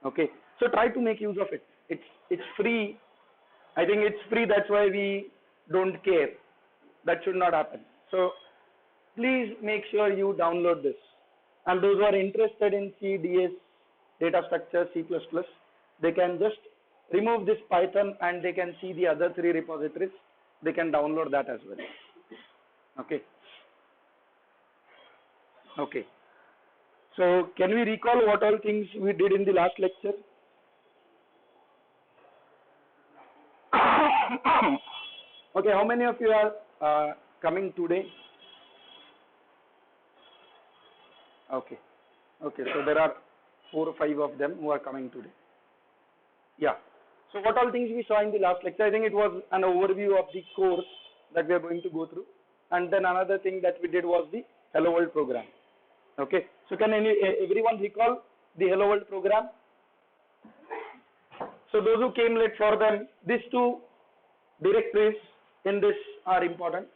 Okay, so try to make use of it. It's free. I think it's free. That's why we don't care. That should not happen. So please make sure you download this. And those who are interested in C, DS, data structure, C++, they can just remove this Python and they can see the other 3 repositories. They can download that as well. Okay. Okay. So can we recall what all things we did in the last lecture? Okay, how many of you are coming today? Okay. Okay, so there are 4 or 5 of them who are coming today. Yeah. So what all things we saw in the last lecture? I think it was an overview of the course that we are going to go through. And then another thing that we did was the Hello World program. Okay. So can everyone recall the Hello World program? So those who came late, for them, these 2 directories in this are important.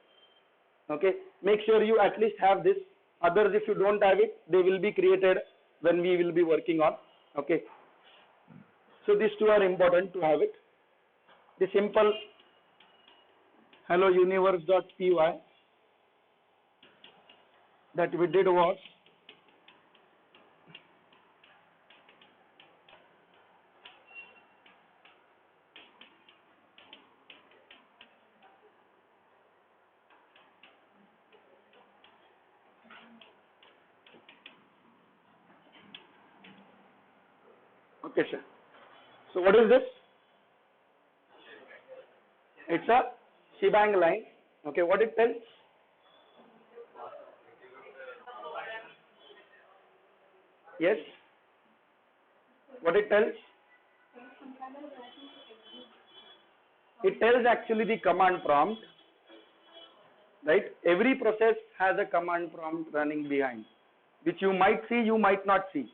Okay. Make sure you at least have this. Others, if you don't have it, they will be created when we will be working on. Okay. So these 2 are important to have it. The simple hello universe.py that we did was okay, sir. So what is this? It's a shebang line. Okay, what it tells? Yes. What it tells? It tells actually the command prompt, right? Every process has a command prompt running behind, which you might see, you might not see.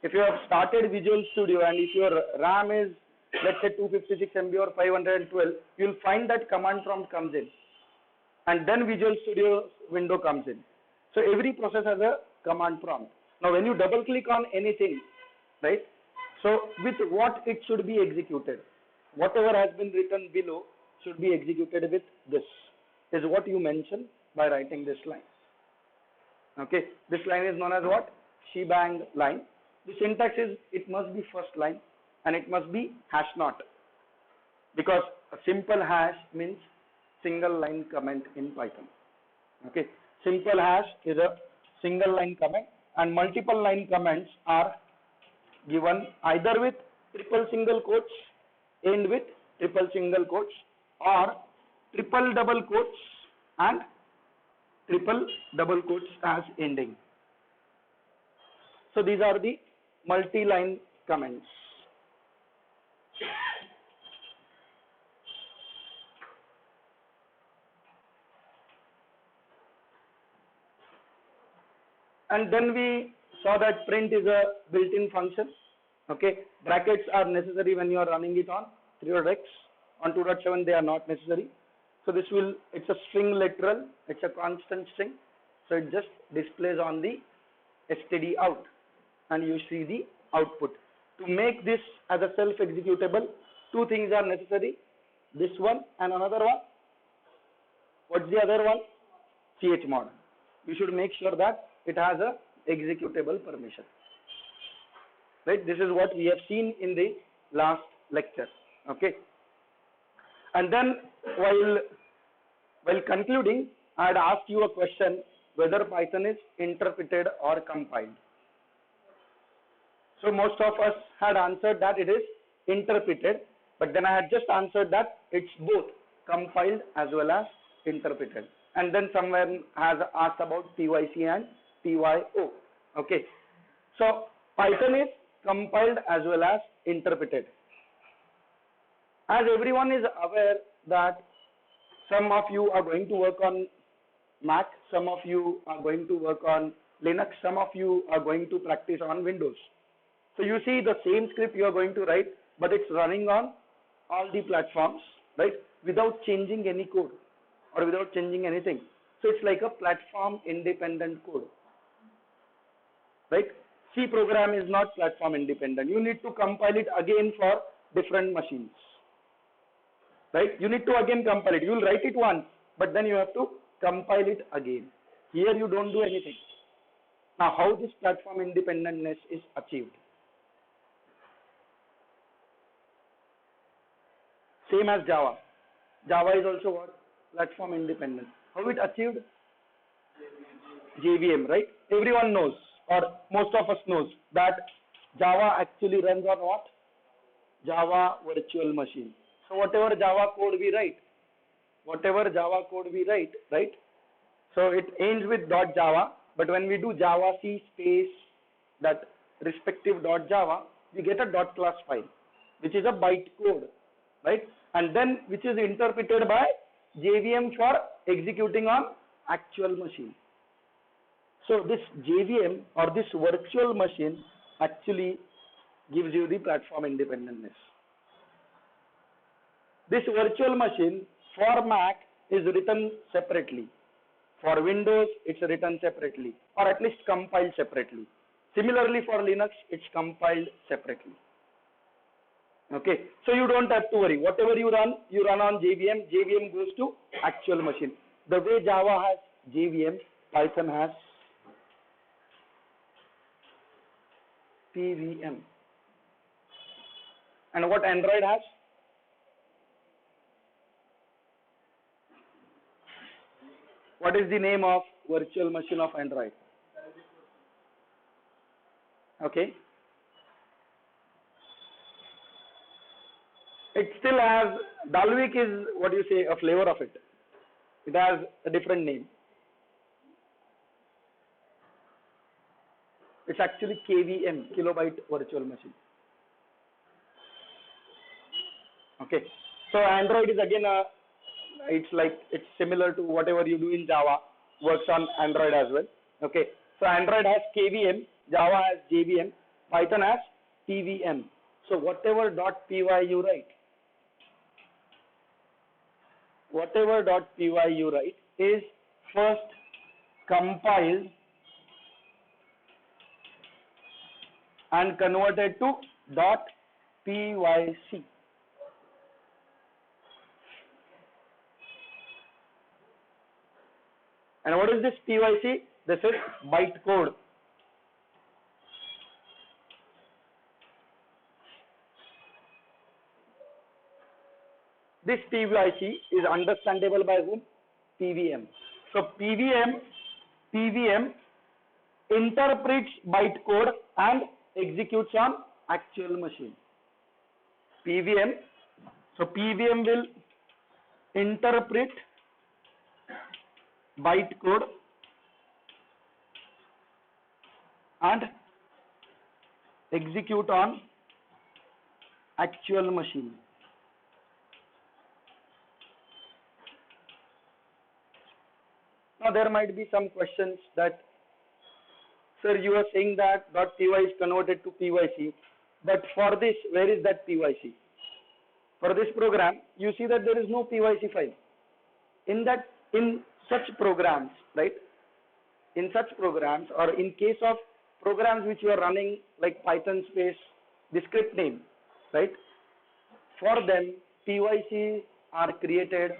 If you have started Visual Studio and if your RAM is, let's say 256 MB or 512, you'll find that command prompt comes in and then Visual Studio window comes in. So every process has a command prompt. Now when you double click on anything, right? So with what it should be executed, whatever has been written below should be executed with this, is what you mention by writing this line. Okay, this line is known as what? Shebang line. The syntax is, it must be first line and it must be hash not, because a simple hash means single line comment in Python. Okay, simple hash is a single line comment and multiple line comments are given either with triple single quotes, end with triple single quotes, or triple double quotes and triple double quotes as ending. So these are the multi-line comments. And then we saw that print is a built-in function. Okay, brackets are necessary when you are running it on 3.x. On 2.7 they are not necessary. So this will, it's a string literal, it's a constant string. So it just displays on the std out and you see the output. To make this as a self-executable, 2 things are necessary. This one and another one. What's the other one? chmod. You should make sure that it has a executable permission. Right? This is what we have seen in the last lecture. Okay. And then while concluding, I had asked you a question whether Python is interpreted or compiled. So most of us had answered that it is interpreted, but then I had just answered that it's both compiled as well as interpreted. And then someone has asked about PYC and PYO. Okay. So Python is compiled as well as interpreted. As everyone is aware that some of you are going to work on Mac, some of you are going to work on Linux, some of you are going to practice on Windows. So you see the same script you are going to write, but it's running on all the platforms, right? Without changing any code or without changing anything. So it's like a platform independent code, right? C program is not platform independent. You need to compile it again for different machines. Right? You need to again compile it. You will write it once, but then you have to compile it again. Here you don't do anything. Now, how this platform independentness is achieved? Same as Java. Java is also what? Platform independent. How it achieved? JVM, right? Everyone knows, or most of us knows, that Java actually runs on what? Java virtual machine. So whatever Java code we write, right? So it ends with .java, but when we do Java C space that respective .java, we get a .class file, which is a bytecode, right? And then which is interpreted by JVM for executing on actual machine. So this JVM or this virtual machine actually gives you the platform independentness. This virtual machine for Mac is written separately. For Windows, it's written separately, or at least compiled separately. Similarly, for Linux, it's compiled separately. Okay, so you don't have to worry. Whatever you run on JVM. JVM goes to actual machine. The way Java has JVM, Python has PVM. And what Android has? What is the name of virtual machine of Android? Okay. It still has, Dalvik is what you say, a flavor of it. It has a different name. It's actually KVM, kilobyte virtual machine. Okay. So Android is again it's similar to whatever you do in Java, works on Android as well. Okay. So Android has KVM, Java has JVM, Python has PVM. So whatever .py you write, is first compiled and converted to .pyc. And what is this PYC? This is bytecode. This PYC is understandable by whom? PVM. So PVM interprets bytecode and executes on actual machine. PVM will interpret bytecode and execute on actual machine. Now there might be some questions that, sir, you are saying that .py is converted to PYC, but for this, where is that PYC? For this program, you see that there is no PYC file. In such programs, right? In such programs, or in case of programs which you are running like Python space, the script name, right? For them, PYC are created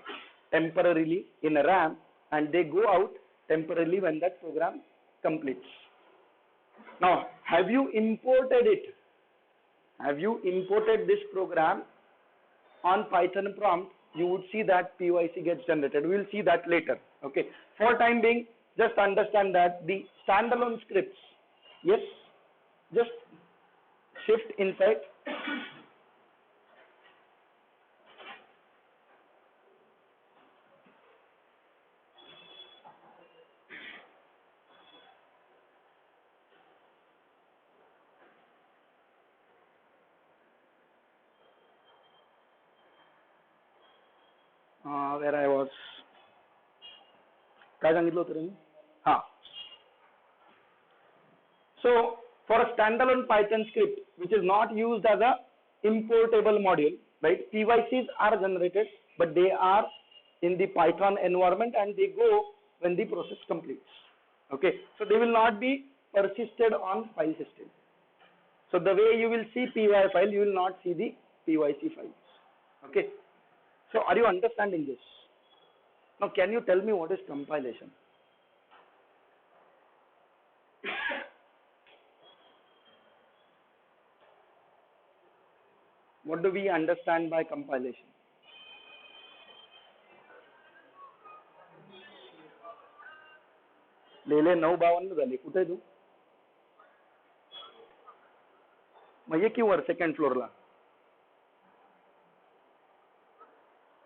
temporarily in a RAM, and they go out temporarily when that program completes. Now, have you imported it? Have you imported this program on Python prompt? You would see that PYC gets generated. We will see that later. Okay. For time being, just understand that the standalone scripts, yes, just shift inside. Where I was. काय सांगितलं होतं मी? So for a standalone Python script which is not used as a importable module, right? PYCs are generated, but they are in the Python environment and they go when the process completes. Okay, so they will not be persisted on file system. So the way you will see py file, you will not see the pyc files. Okay. So are you understanding this? Now can you tell me what is compilation? What do we understand by compilation? लेले 9:52 झाले, कुठे तू? मग ये की वर second फ्लोअरला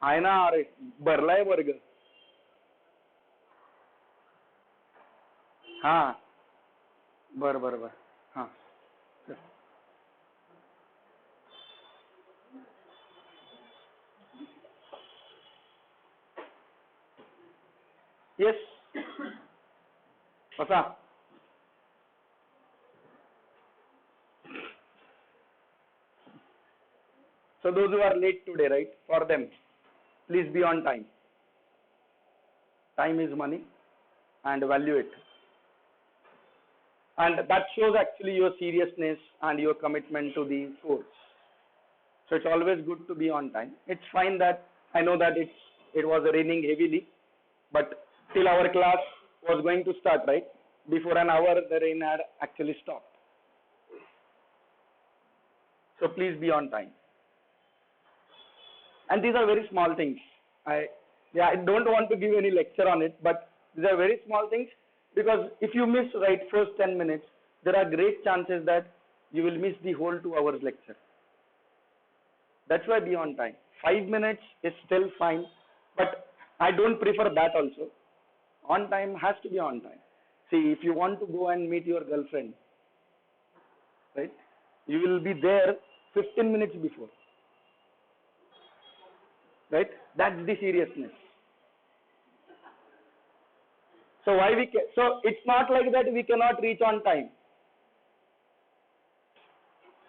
आहे ना. अरे भरलाय वर्ग. हा बर बर बर. हा येस बसा. So those who are late today, right, for them, please be on time. Time is money and value it. And that shows actually your seriousness and your commitment to the course. So it's always good to be on time. It's fine that I know that it was raining heavily, but till our class was going to start, right, before an hour the rain had actually stopped. So please be on time. And these are very small things. I don't want to give any lecture on it, but these are very small things, because if you miss right first 10 minutes, there are great chances that you will miss the whole 2 hours lecture. That's why be on time. 5 minutes is still fine, but I don't prefer that also. On time has to be on time. See, if you want to go and meet your girlfriend, right, you will be there 15 minutes before. Right? That's the seriousness. So so it's not like that we cannot reach on time.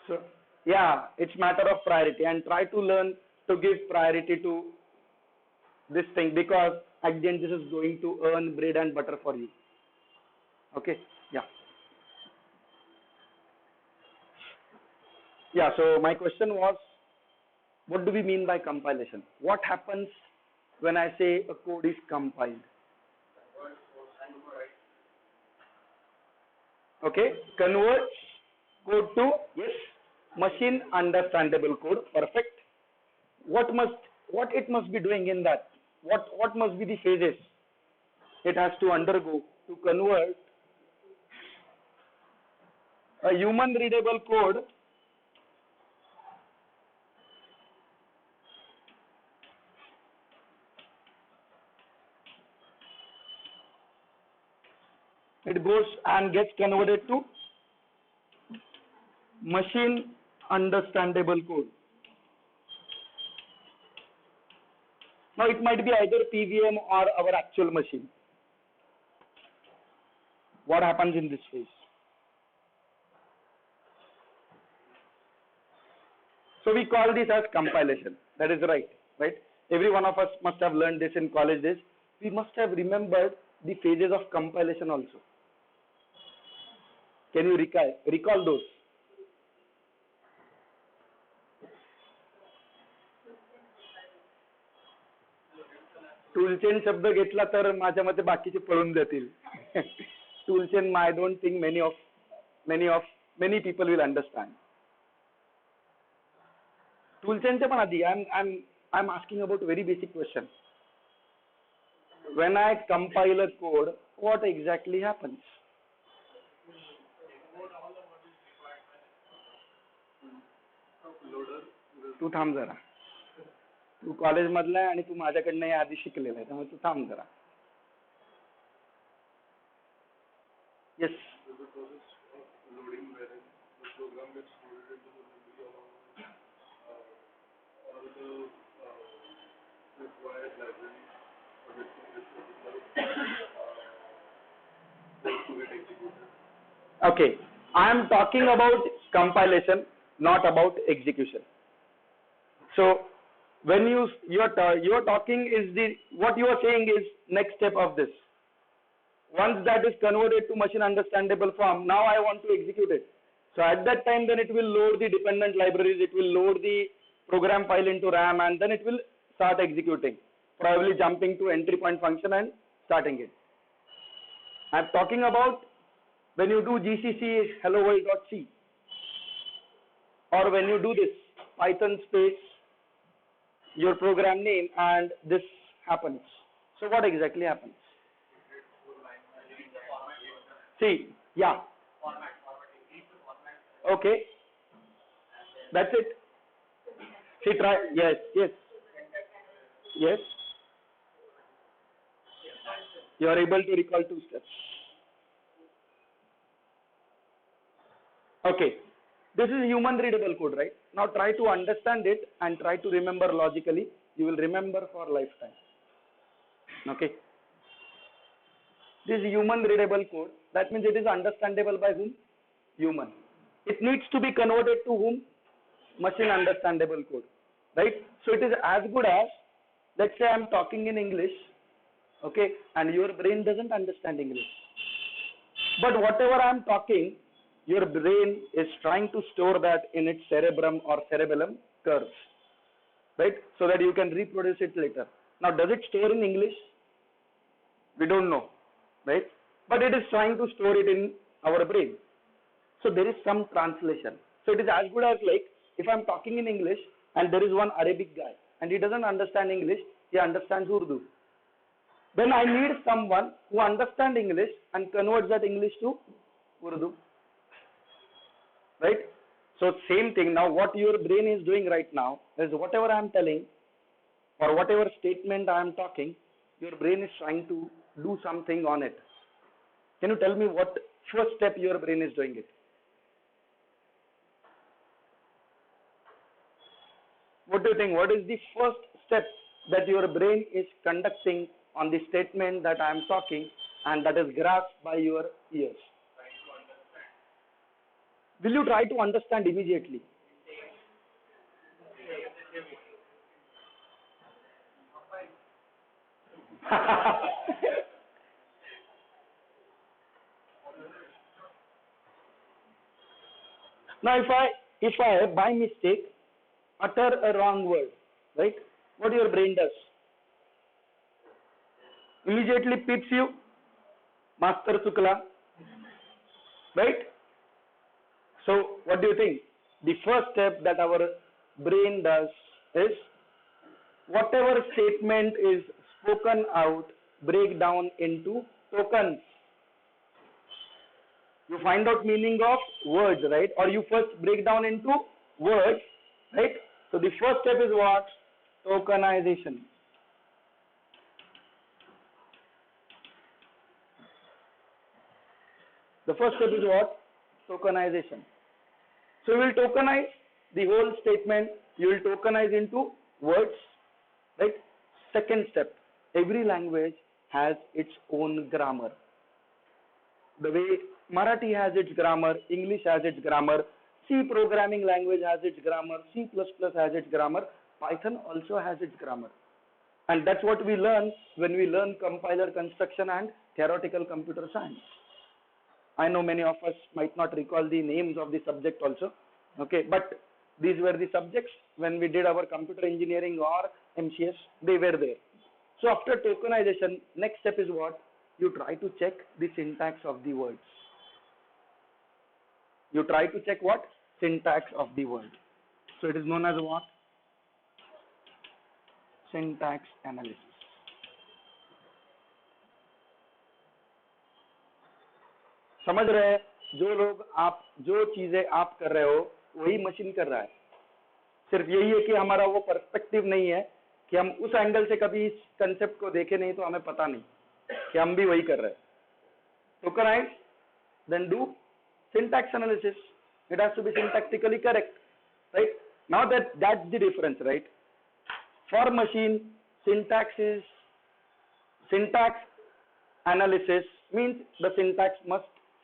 So yeah, it's matter of priority, and try to learn to give priority to this thing, because at the end this is going to earn bread and butter for you. Okay? Yeah. Yeah, so my question was, what do we mean by compilation? What happens when I say a code is compiled? Okay, converts code to, yes, machine understandable code. Perfect. What it must be doing in that? What must be the phases it has to undergo to convert a human readable code it goes and gets converted to machine understandable code. Now it might be either PVM or our actual machine. What happens in this phase? So we call this as compilation. That is right, right? Every one of us must have learned this in college days. We must have remembered the phases of compilation also. Can you recall those? Toolchain शब्द घेतला तर माझ्या मते बाकीचे पळून जातील. Toolchain I don't think many people will understand. टूलचेनचे पण आधी I'm asking about a very basic question. When I compile a code, what exactly happens? तू थांब जरा. तू कॉलेज मधला आहे आणि तू माझ्याकडनं या आधी शिकलेला आहे, त्यामुळे तू थांब जरा. Yes. Okay, I am talking about compilation, not about execution. So when you are talking is what you are saying is next step of this. Once that is converted to machine understandable form, now I want to execute it. So at that time, then it will load the dependent libraries, it will load the program file into RAM, and then it will start executing, probably jumping to entry point function and starting it. I'm talking about when you do GCC hello world.c, or when you do this Python space your program name and this happens. So what exactly happens? See, yeah. Okay. That's it. See, try. Yes, yes. Yes. You are able to recall 2 steps. Okay. This is human readable code, right? Now try to understand it and try to remember logically. You will remember for lifetime. Okay. This is human readable code. That means it is understandable by whom? Human. It needs to be converted to whom? Machine understandable code. Right? So it is as good as, let's say I am talking in English, okay, and your brain doesn't understand English. But whatever I am talking, your brain is trying to store that in its cerebrum or cerebellum curves, right? So that you can reproduce it later. Now, does it store in English? We don't know, right? But it is trying to store it in our brain. So there is some translation. So it is as good as like if I'm talking in English and there is one Arabic guy and he doesn't understand English, he understands Urdu. Then I need someone who understands English and converts that English to Urdu. Right? So same thing. Now what your brain is doing right now is whatever I am telling or whatever statement I am talking, your brain is trying to do something on it. Can you tell me what first step your brain is doing it? What do you think? What is the first step that your brain is conducting on the statement that I am talking and that is grasped by your ears? Will you try to understand immediately? Now, if I by mistake utter a wrong word, right? What your brain does? Immediately peeps you, Master Sukla, right? So, what do you think? The first step that our brain does is whatever statement is spoken out, break down into tokens. You find out meaning of words, right? Or you first break down into words, right? So the first step is what? Tokenization. The first step is what? Tokenization. So you will tokenize the whole statement, you will tokenize into words, right? Second step, every language has its own grammar. The way Marathi has its grammar, English has its grammar, C programming language has its grammar, C++ has its grammar, Python also has its grammar. And that's what we learn when we learn compiler construction and theoretical computer science. I know many of us might not recall the names of the subject also, okay, but these were the subjects when we did our computer engineering or MCS, they were there. So after tokenization, next step is what? You try to check the syntax of the words. You try to check what? Syntax of the word. So it is known as what? Syntax analysis. समझ रहे हैं? जो चीजें आप कर रहे हो वही मशीन कर रहा है. सिर्फ यही है कि हमारा वो पर्सपेक्टिव नहीं है कि हम उस एंगल से कभी इस कंसेप्ट को देखे नहीं, तो हमें पता नहीं कि हम भी वही कर रहे हैं. Tokenize, then do syntax analysis. It has to be syntactically correct, right? Now that's the difference, right? For machine, syntax analysis means the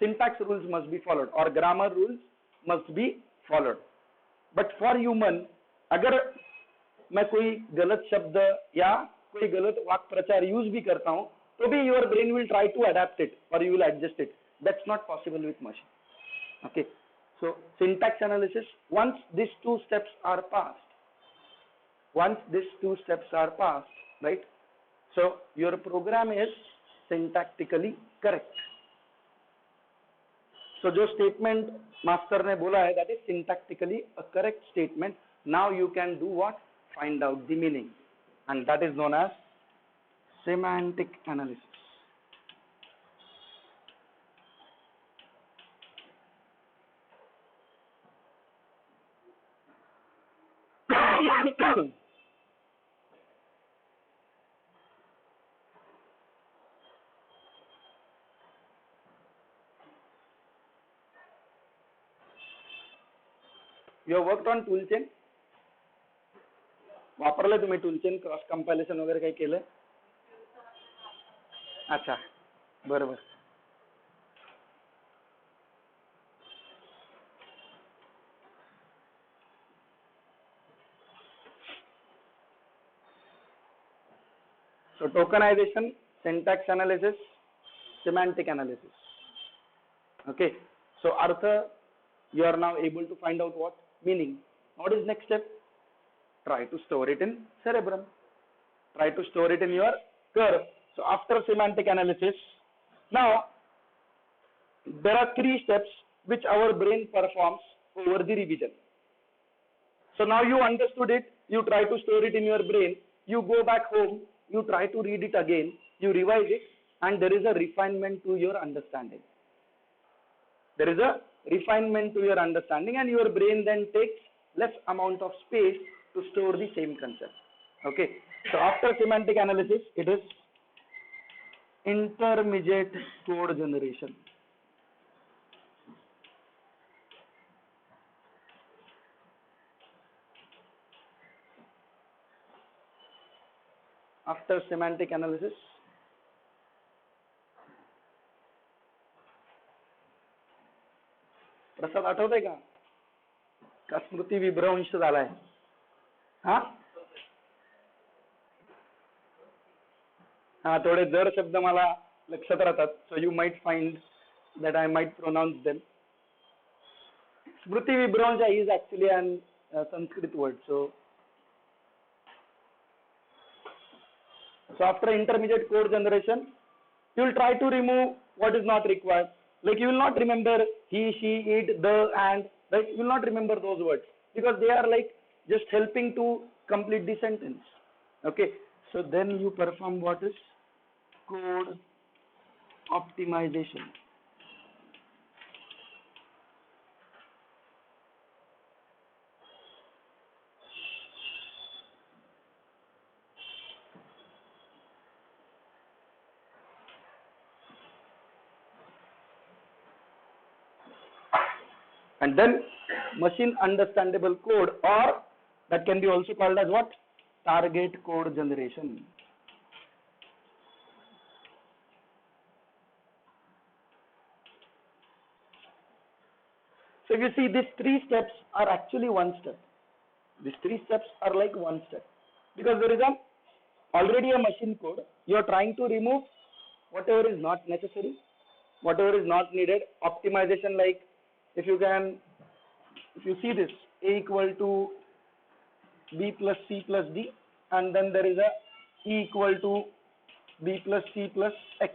syntax rules must be followed or grammar rules must be followed. But for human, अगर मैं कोई गलत शब्द या कोई गलत वाक्य प्रचार यूज भी करता हूं So be your brain will try to adapt it or you will adjust it. That's not possible with machine. Okay. So syntax analysis, once these two steps are passed, right? So your program is syntactically correct. So जो statement master ने बोला है, that is syntactically a correct statement. Now you can do what? Find out the meaning, and that is known as semantic analysis. You have worked on toolchain? वापरले तुम्ही toolchain cross compilation वगैरे काही केलं? अच्छा, बरोबर. So tokenization, syntax analysis, semantic analysis. Okay. So Artha, you are now able to find out what meaning. What is next step? Try to store it in cerebrum. Try to store it in your curve. So after semantic analysis, now there are 3 steps which our brain performs over the revision. So now you understood it, you try to store it in your brain, you go back home, you try to read it again, you revise it, and there is a refinement to your understanding. There is a refinement to your understanding, and your brain then takes less amount of space to store the same concept. Okay. So after semantic analysis, it is intermediate code generation. After semantic analysis, प्रसाद आठवतंय का स्मृती विभ्रंश झालाय? हा थोडे जर शब्द मला लक्षात राहतात. So you might find that I might pronounce them. Smriti Vibhrangsh is actually an Sanskrit word. So after intermediate code generation, you will try to remove what is not required. Like you will not remember he, she, it, the, and, right? You will not remember those words because they are like just helping to complete the sentence. Okay. So then you perform what is code optimization. And then machine understandable code, or that can be also called as what? Target code generation. So if you see, these 3 steps are actually one step. These 3 steps are like one step because there is already a machine code. You are trying to remove whatever is not necessary, whatever is not needed. Optimization, like if you see this, A equal to B plus C plus D, and then there is a E equal to B plus C plus X.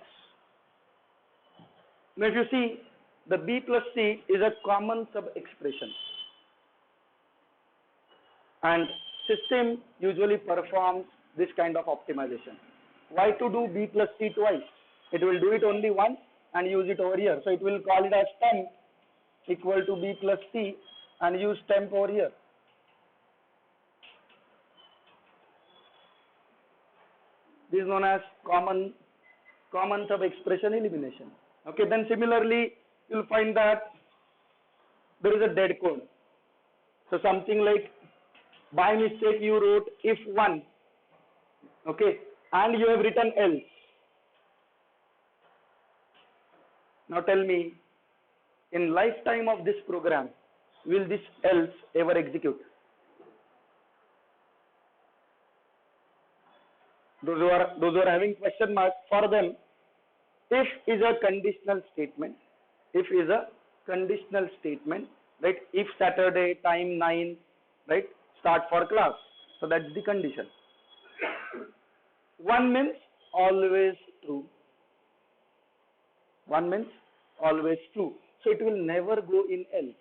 Now if you see, the B plus C is a common sub-expression, and system usually performs this kind of optimization. Why to do B plus C twice? It will do it only once and use it over here. So it will call it as temp equal to B plus C and use temp over here. This is known as common sub-expression elimination. Okay, then similarly, you will find that there is a dead code. So something like by mistake you wrote if 1, okay, and you have written else. Now tell me, in lifetime of this program, will this else ever execute? Those who are having question mark, for them, if is a conditional statement. If is a conditional statement, right? If Saturday time 9, right? Start for class. So that's the condition. One means always true. One means always true. So it will never go in else.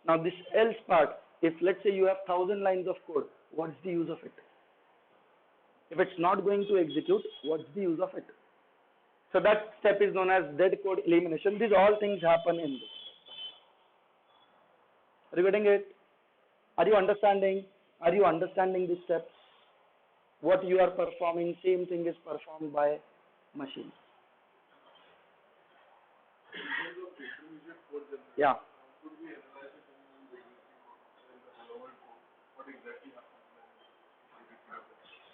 Now this else part, if let's say you have 1,000 lines of code, what's the use of it? If it's not going to execute, what's the use of it? So that step is known as dead code elimination. These all things happen in this. Are you getting it? Are you understanding? Are you understanding the steps? What you are performing, same thing is performed by machine. Yeah.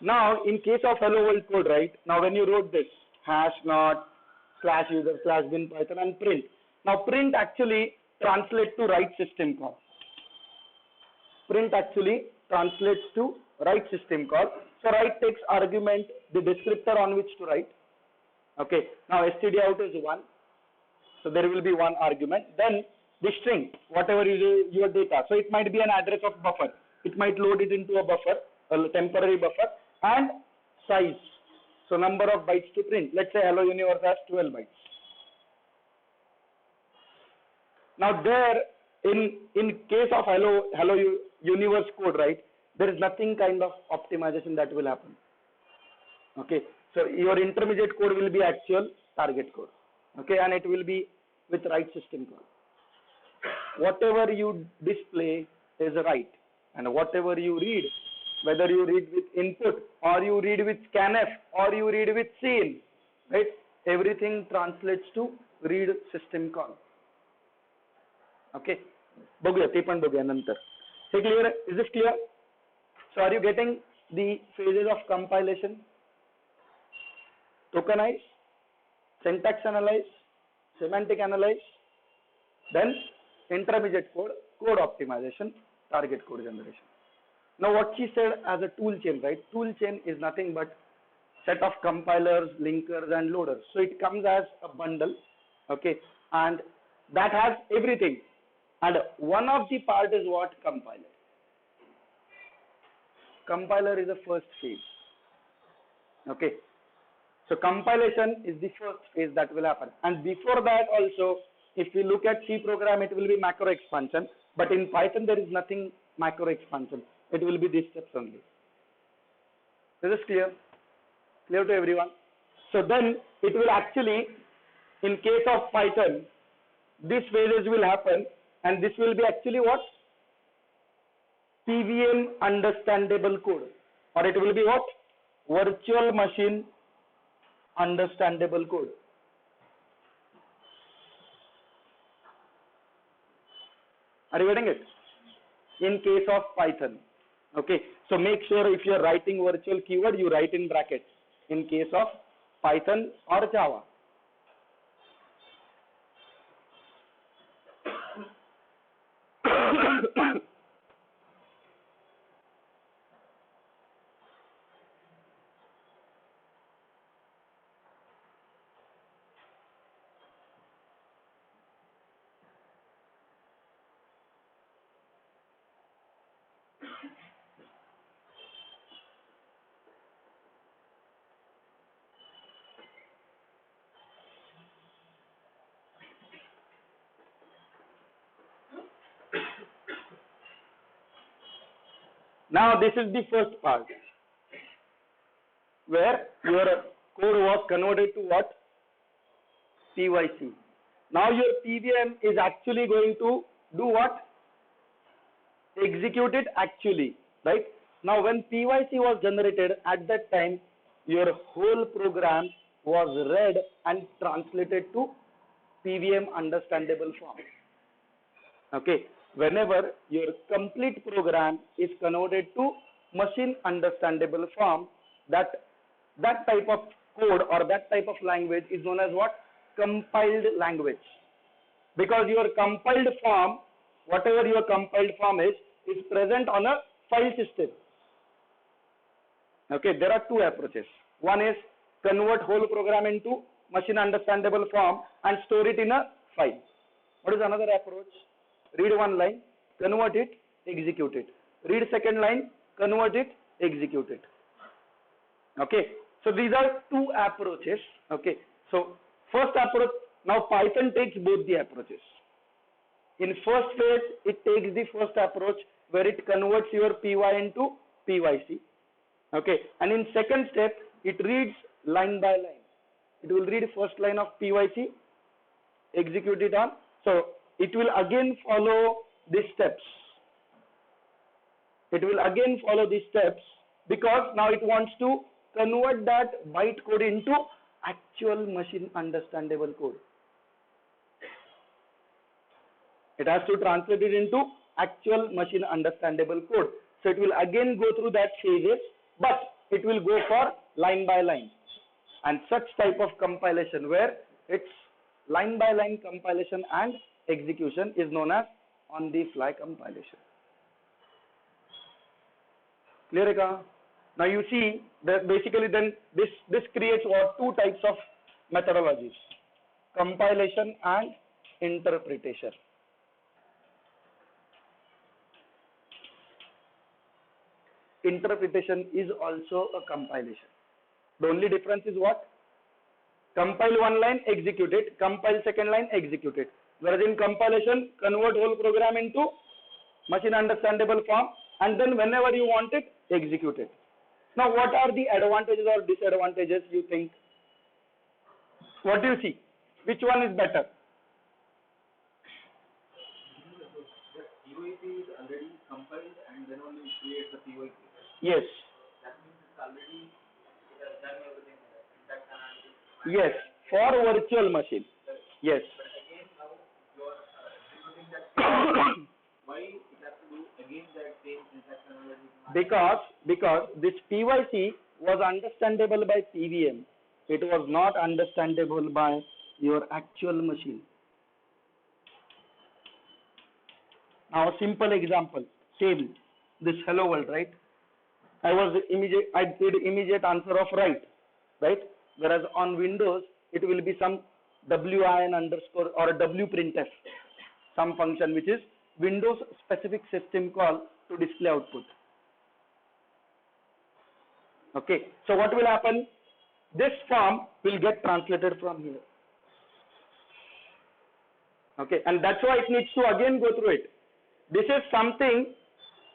Now, in case of hello world code, right? Now, when you wrote this hash not slash user slash bin python and print. Now, print actually translates to write system call. Print actually translates to write system call. So, write takes argument, the descriptor on which to write. Okay. Now, std out is 1. So, there will be one argument. Then, the string, whatever is your data. So, it might be an address of buffer. It might load it into a buffer, a temporary buffer, and size. So, number of bytes to print. Let's say hello universe has 12 bytes. Now, there, in case of hello universe code, right, there is nothing kind of optimization that will happen. Okay. So, your intermediate code will be actual target code. Okay. And it will be with write system call. Whatever you display is write. And whatever you read, whether you read with input or you read with scanf or you read with scene, right? Everything translates to read system call. Okay. बघूया ते पण बघूया नंतर. हे clear? Is this clear? So are you getting the phases of compilation? Tokenize, syntax analyze, semantic analyze, then intermediate code, code optimization, target code generation. Now what she said as a tool chain, right? Tool chain is nothing but set of compilers, linkers and loaders. So it comes as a bundle, okay, and that has everything. And one of the part is what? Compiler. Compiler is the first phase. Okay. So compilation is the first phase that will happen. And before that also, if we look at C program, it will be macro expansion. But in Python, there is nothing macro expansion. It will be these steps only. Is this clear? Clear to everyone? So then it will actually, in case of Python, these phases will happen. And this will be actually what? PVM understandable code. Or it will be what? Virtual machine understandable code. Are you getting it? In case of Python. Okay. So make sure if you are writing virtual keyword, you write in brackets. In case of Python or Java. Now this is the first part where your code was converted to what? PYC. Now your PVM is actually going to do what? Execute it actually, right? Now when PYC was generated, at that time your whole program was read and translated to PVM understandable form. Okay. Whenever your complete program is converted to machine understandable form, that type of code or that type of language is known as what? Compiled language. Because your compiled form, whatever your compiled form is present on a file system. Okay, there are two approaches. One is convert whole program into machine understandable form and store it in a file. What is another approach? Read one line, convert it, execute it. Read second line, convert it, execute it. Okay. So these are two approaches. Okay. So first approach, now Python takes both the approaches. In first phase, it takes the first approach where it converts your py into pyc. Okay. And in second step, it reads line by line. It will read first line of pyc, execute it on. So it will again follow these steps. It will again follow these steps because now it wants to convert that byte code into actual machine understandable code. It has to translate it into actual machine understandable code. So it will again go through that phases, but it will go for line by line. And such type of compilation where it's line by line compilation and execution is known as on the fly compilation. Clear, Eka? Now you see that basically then this creates what? Two types of methodologies: compilation and interpretation. Interpretation is also a compilation. The only difference is what? Compile one line, execute it. Compile second line, execute it. Whereas in compilation, convert whole program into machine understandable form, and then whenever you want it, execute it. Now, what are the advantages or disadvantages you think? What do you see? Which one is better? PYC is already compiled and then only create the PYC. Yes. That means it's already, it has done everything. Syntax analysis. Yes, for virtual machine. Yes. But again, now you are executing that. Why it has to do again that same syntax analysis? Because this PYC was understandable by PVM. It was not understandable by your actual machine. Now, a simple example. Same this hello world, right? I did immediate answer of right? Whereas on Windows, it will be some win underscore or a wprintf, some function which is Windows specific system call to display output. Okay, so what will happen? This form will get translated from here. Okay, and that's why it needs to again go through it. This is something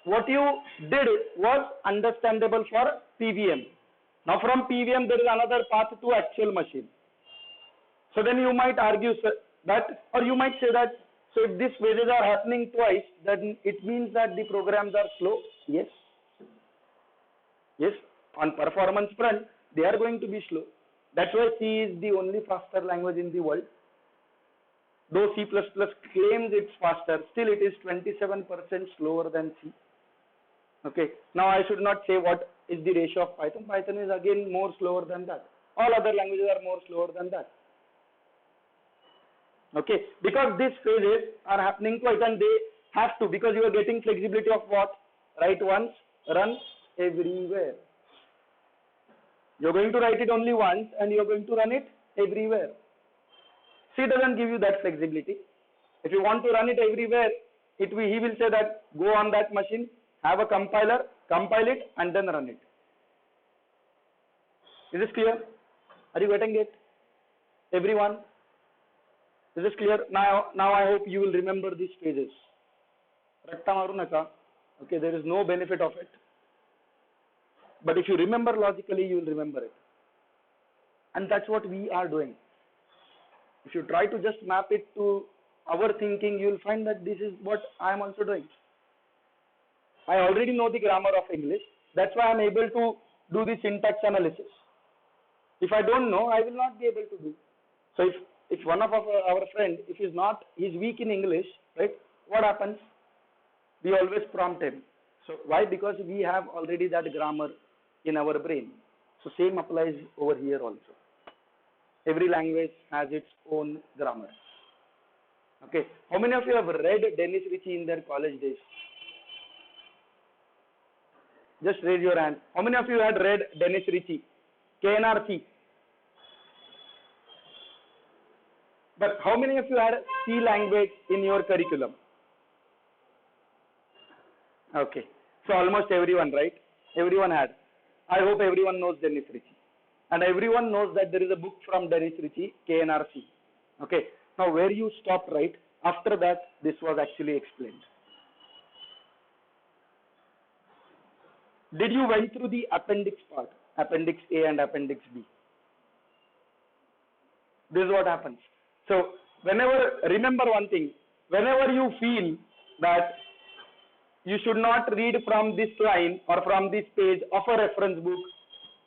what you did was understandable for PVM. Now from PVM there is another path to actual machine. So then you might argue that, or you might say that, so if these phases are happening twice, then it means that the programs are slow. Yes. Yes. On performance front, they are going to be slow. That's why C is the only faster language in the world. Though C++ claims it's faster, still it is 27% slower than C. Okay. Now I should not say what is the ratio of Python. Python is again more slower than that. All other languages are more slower than that. Okay. Because these phases are happening twice and they have to, because you are getting flexibility of what? Write once, run everywhere. You're going to write it only once and you're going to run it everywhere. C doesn't give you that flexibility. If you want to run it everywhere, he will say that go on that machine, have a compiler, compile it and then run it. Is this clear? Are you getting it? Everyone? Is this clear? Now I hope you will remember these phases. Okay, there is no benefit of it. But if you remember logically, you will remember it. And that's what we are doing. If you try to just map it to our thinking, you will find that this is what I am also doing. I already know the grammar of English. That's why I am able to do the syntax analysis. If I don't know, I will not be able to do. So if one of our friend, if he's weak in English, right? What happens? We always prompt him. So why? Because we have already that grammar in our brain. So same applies over here also. Every language has its own grammar. Okay. How many of you have read Dennis Ritchie in their college days? Just raise your hand. How many of you had read Dennis Ritchie? KNRC. But how many of you had C language in your curriculum? Okay. So almost everyone, right? Everyone had. I hope everyone knows Dennis Ritchie. And everyone knows that there is a book from Dennis Ritchie, KNRC. Okay. Now where you stopped, right? After that, this was actually explained. Did you went through the appendix part? Appendix A and appendix B. This is what happens. So whenever, remember one thing, whenever you feel that you should not read from this line or from this page of a reference book,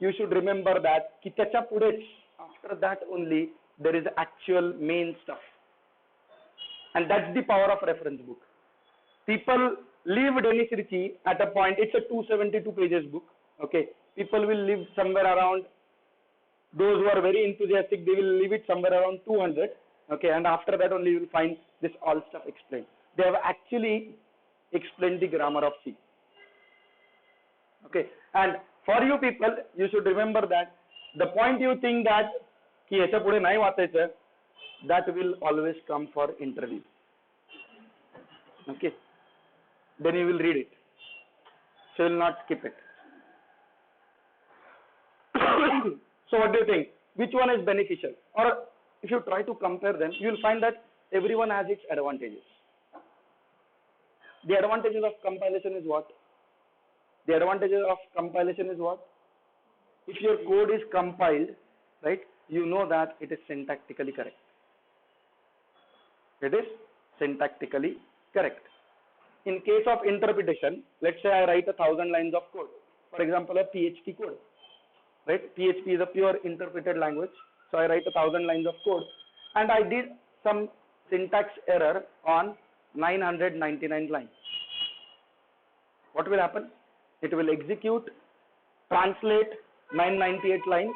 you should remember that ki त्याच्या पुढेच, after that only there is actual main stuff. And that's the power of reference book. People leave Dennis Ritchie at a point, it's a 272 pages book. Okay. People will leave somewhere around, those who are very enthusiastic, they will leave it somewhere around 200. Okay. And after that only you will find this all stuff explained. They have actually explained the grammar of C. Okay. And for you people, you should remember that the point you think that ki yacha pude nahi वाचायचं, that will always come for interview. Okay. Then you will read it. So you will not skip it. So what do you think? Which one is beneficial? Or if you try to compare them, you will find that everyone has its advantages. The advantages of compilation is what? The advantages of compilation is what? If your code is compiled, right, you know that it is syntactically correct. It is syntactically correct. In case of interpretation, let's say I write 1,000 lines of code. For example, a PHP code. Right? PHP is a pure interpreted language. So I write 1,000 lines of code and I did some syntax error on 999 lines. What will happen? It will execute, translate 998 lines,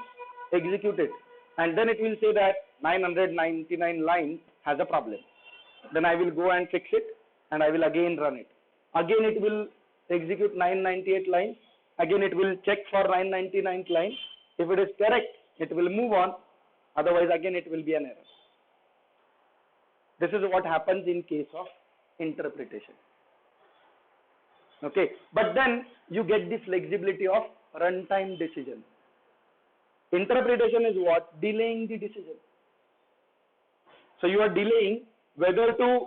execute it, and then it will say that 999 lines has a problem. Then I will go and fix it and I will again run it. Again it will execute 998 lines. Again it will check for 999 lines. If it is correct, it will move on. Otherwise again it will be an error. This is what happens in case of interpretation. Okay, but then you get the flexibility of runtime decision. Interpretation is what? Delaying the decision. So you are delaying whether to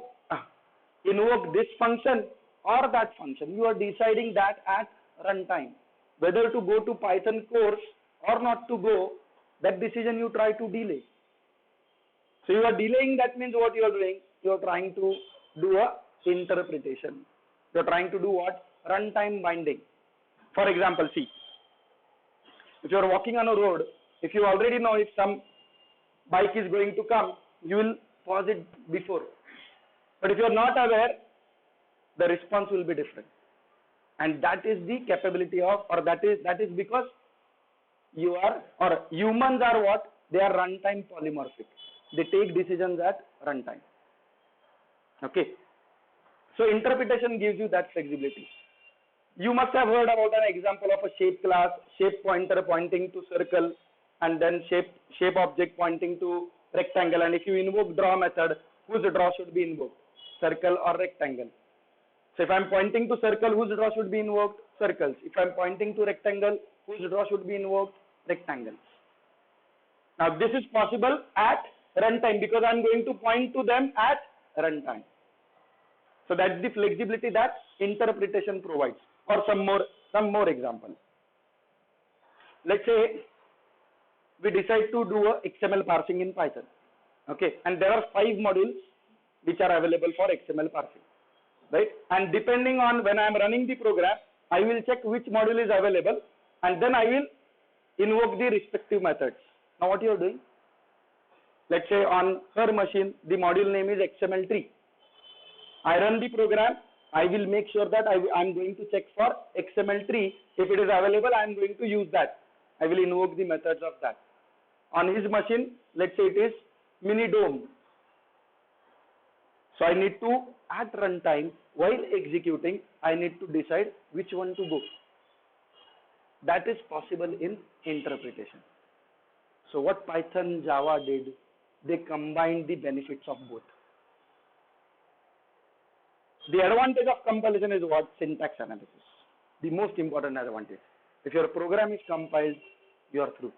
invoke this function or that function. You are deciding that at runtime. Whether to go to Python course or not to go, that decision you try to delay. So you are delaying, that means what you are doing? You are trying to do a interpretation. You are trying to do what? Runtime binding. For example, see, if you are walking on a road, if you already know if some bike is going to come, you will pause it before. But if you are not aware, the response will be different. And that is the capability of, or that is because you are, or humans are what? They are runtime polymorphic. They take decisions at runtime. Okay. So interpretation gives you that flexibility. You must have heard about an example of a shape class, shape pointer pointing to circle, and then shape object pointing to rectangle. And if you invoke draw method, whose draw should be invoked? Circle or rectangle? So if I am pointing to circle, whose draw should be invoked? Circles. If I am pointing to rectangle, whose draw should be invoked? Rectangles. Now this is possible at runtime because I am going to point to them at runtime. So that's the flexibility that interpretation provides. Or some more example. Let's say we decide to do a XML parsing in Python. Okay, and there are 5 modules which are available for XML parsing. Right? And depending on when I am running the program, I will check which module is available and then I will invoke the respective methods. Now what you are doing? Let's say on her machine, the module name is XML3. I run the program. I will make sure that I am going to check for XML3. If it is available, I am going to use that. I will invoke the methods of that. On his machine, let's say it is Minidome. So I need to, at runtime, while executing, I need to decide which one to go. That is possible in interpretation. So what Python, Java did, they combined the benefits of both. The advantage of compilation is what? Syntax analysis. The most important advantage. If your program is compiled, you are through.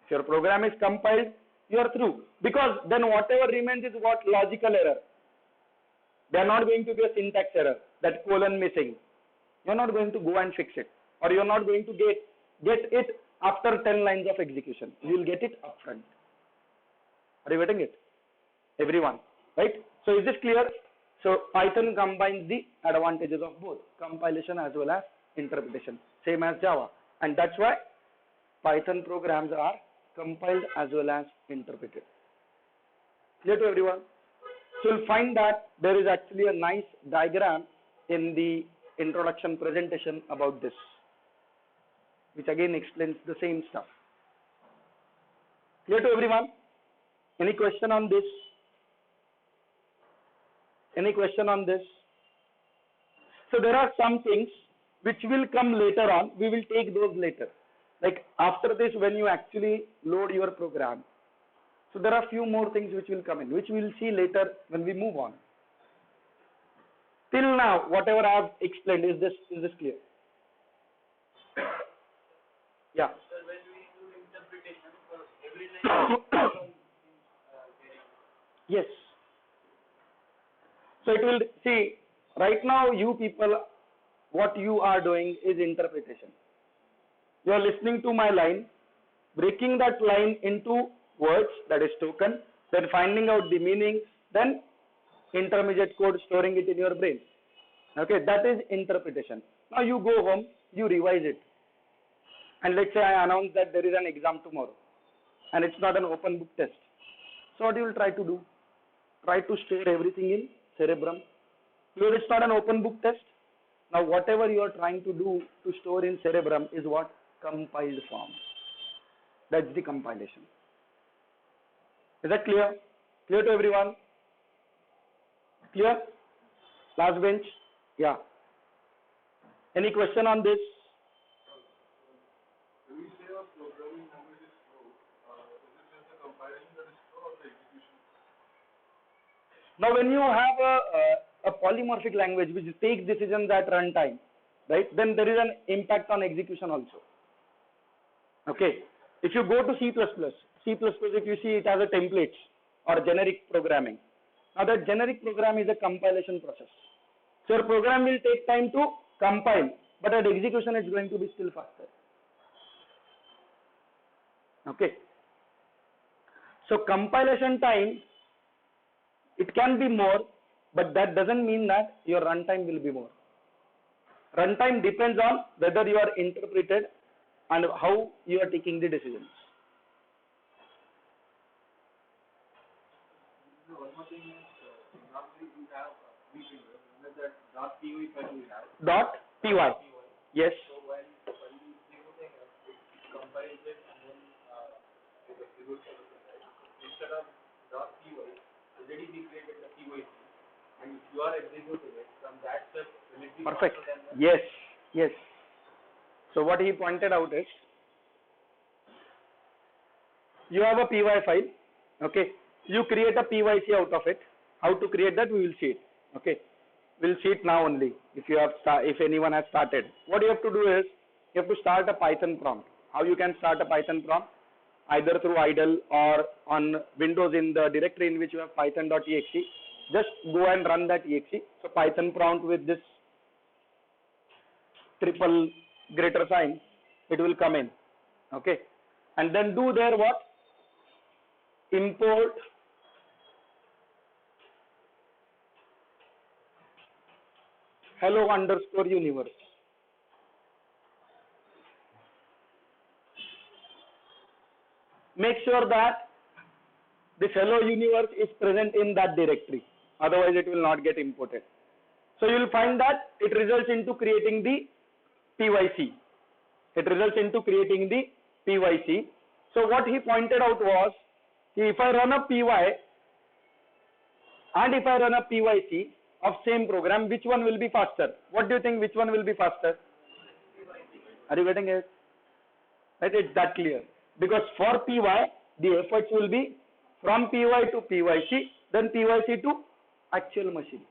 If your program is compiled, you are through. Because then whatever remains is what? Logical error. They are not going to be a syntax error, that colon missing. You are not going to go and fix it. Or you are not going to get it after 10 lines of execution. You will get it upfront. Are you getting it? Everyone, right? So is this clear? So Python combines the advantages of both compilation as well as interpretation, same as Java. And that's why Python programs are compiled as well as interpreted. Clear to everyone? So you'll find that there is actually a nice diagram in the introduction presentation about this, which again explains the same stuff. Clear to everyone? Any question on this? Any question on this? So there are some things which will come later on. We will take those later. Like after this, when you actually load your program. So there are few more things which will come in, which we will see later when we move on. Till now, whatever I have explained, is this clear? Yeah. Sir, when we do interpretation for every line, Yes. So it will, see, right now you people, what you are doing is interpretation. You are listening to my line, breaking that line into words, that is token, then finding out the meaning, then intermediate code, storing it in your brain. Okay, that is interpretation. Now you go home, you revise it. And let's say I announce that there is an exam tomorrow and it's not an open book test. So what you will try to do? Try to store everything in Cerebrum. Because it's not an open book test. Now whatever you are trying to do to store in Cerebrum is what? Compiled form. That's the compilation. Is that clear? Clear to everyone? Clear? Last bench? Yeah. Any question on this? When we say a programming language is slow, is it just the compilation that is slow or the execution? Now when you have a polymorphic language which takes decisions at runtime, right, then there is an impact on execution also. Okay. If you go to C++, if you see it as a templates or generic programming. Now that generic program is a compilation process. So your program will take time to compile, but at execution it's going to be still faster. Okay. So compilation time, it can be more, but that doesn't mean that your runtime will be more. Runtime depends on whether you are interpreted and how you are taking the decisions. one more thing is, normally we have three fingers. Remember that .py file we have. .py. Yes. So while you executing it compiles it and then it executes everything, right? Instead of .py, already we created the pyc, and if you are executing it from that step, will it be Perfect. faster than that? Yes. Yes. So what he pointed out is, you have a py file. Okay. You create a pyc out of it. How to create that we will see it. Okay. We'll see it now only. If anyone has started, what you have to do is you have to start a Python prompt. How you can start a Python prompt? Either through idle or on Windows in the directory in which you have python.exe. Just go and run that exe. So Python prompt with this triple greater sign, it will come in. Okay. And then do there what? Import hello_universe. Make sure that this hello universe is present in that directory. Otherwise it will not get imported. So you will find that it results into creating the pyc. It results into creating the pyc. So what he pointed out was, if I run a py and if I run a pyc of same program, which one will be faster? What do you think, which one will be faster? Are you getting it? Right, it's that clear. because for py the efforts will be from py to pyc, then pyc to actual machine.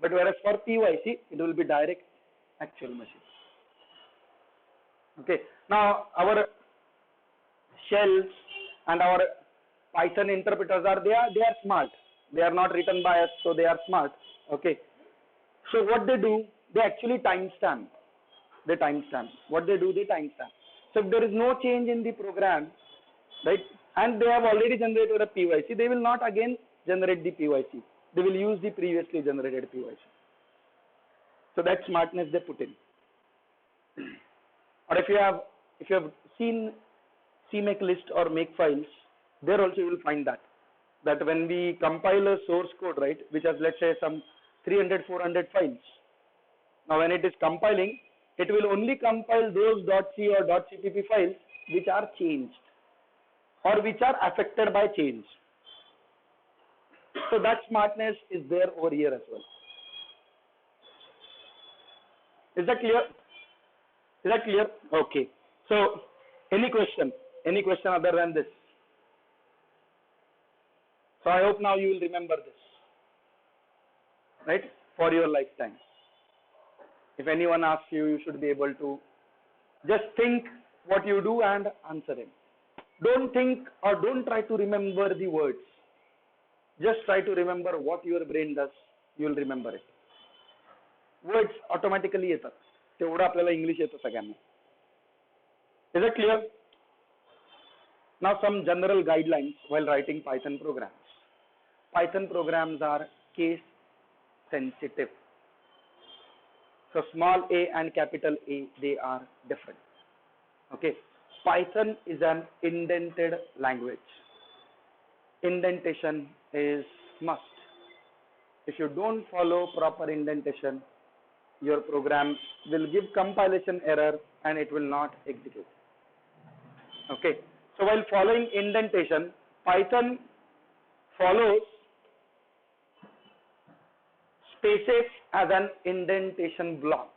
But whereas for pyc it will be direct actual machine. Okay, now our shells and our Python interpreters are smart. They are not written by us, so they are smart. Okay, so what they do, they actually timestamp. They timestamp. What they do, they timestamp. So if there is no change in the program, right, and they have already generated a PYC, they will not again generate the PYC. They will use the previously generated PYC. So that smartness they put in. Or if you have seen CMake list or make files, there also you will find that when we compile a source code, right, which has, let's say, some 300, 400 files. Now when it is compiling, it will only compile those .c or .cpp files which are changed or which are affected by change. So that smartness is there over here as well. Is that clear? Is that clear? Okay. So any question? Any question other than this? So I hope now you will remember this, right, for your lifetime. If anyone asks you, you should be able to just think what you do and answer him. Don't think or don't try to remember the words. Just try to remember what your brain does. You will remember it. Words automatically येतात. तेवढं आपल्याला English येतं सगळ्यांना. Is it clear? Now some general guidelines while writing Python programs. Python programs are case sensitive. So small a and capital A, they are different. Okay. Python is an indented language. Indentation is must. If you don't follow proper indentation, your program will give compilation error and it will not execute. Okay. So while following indentation, Python follows spaces as an indentation block.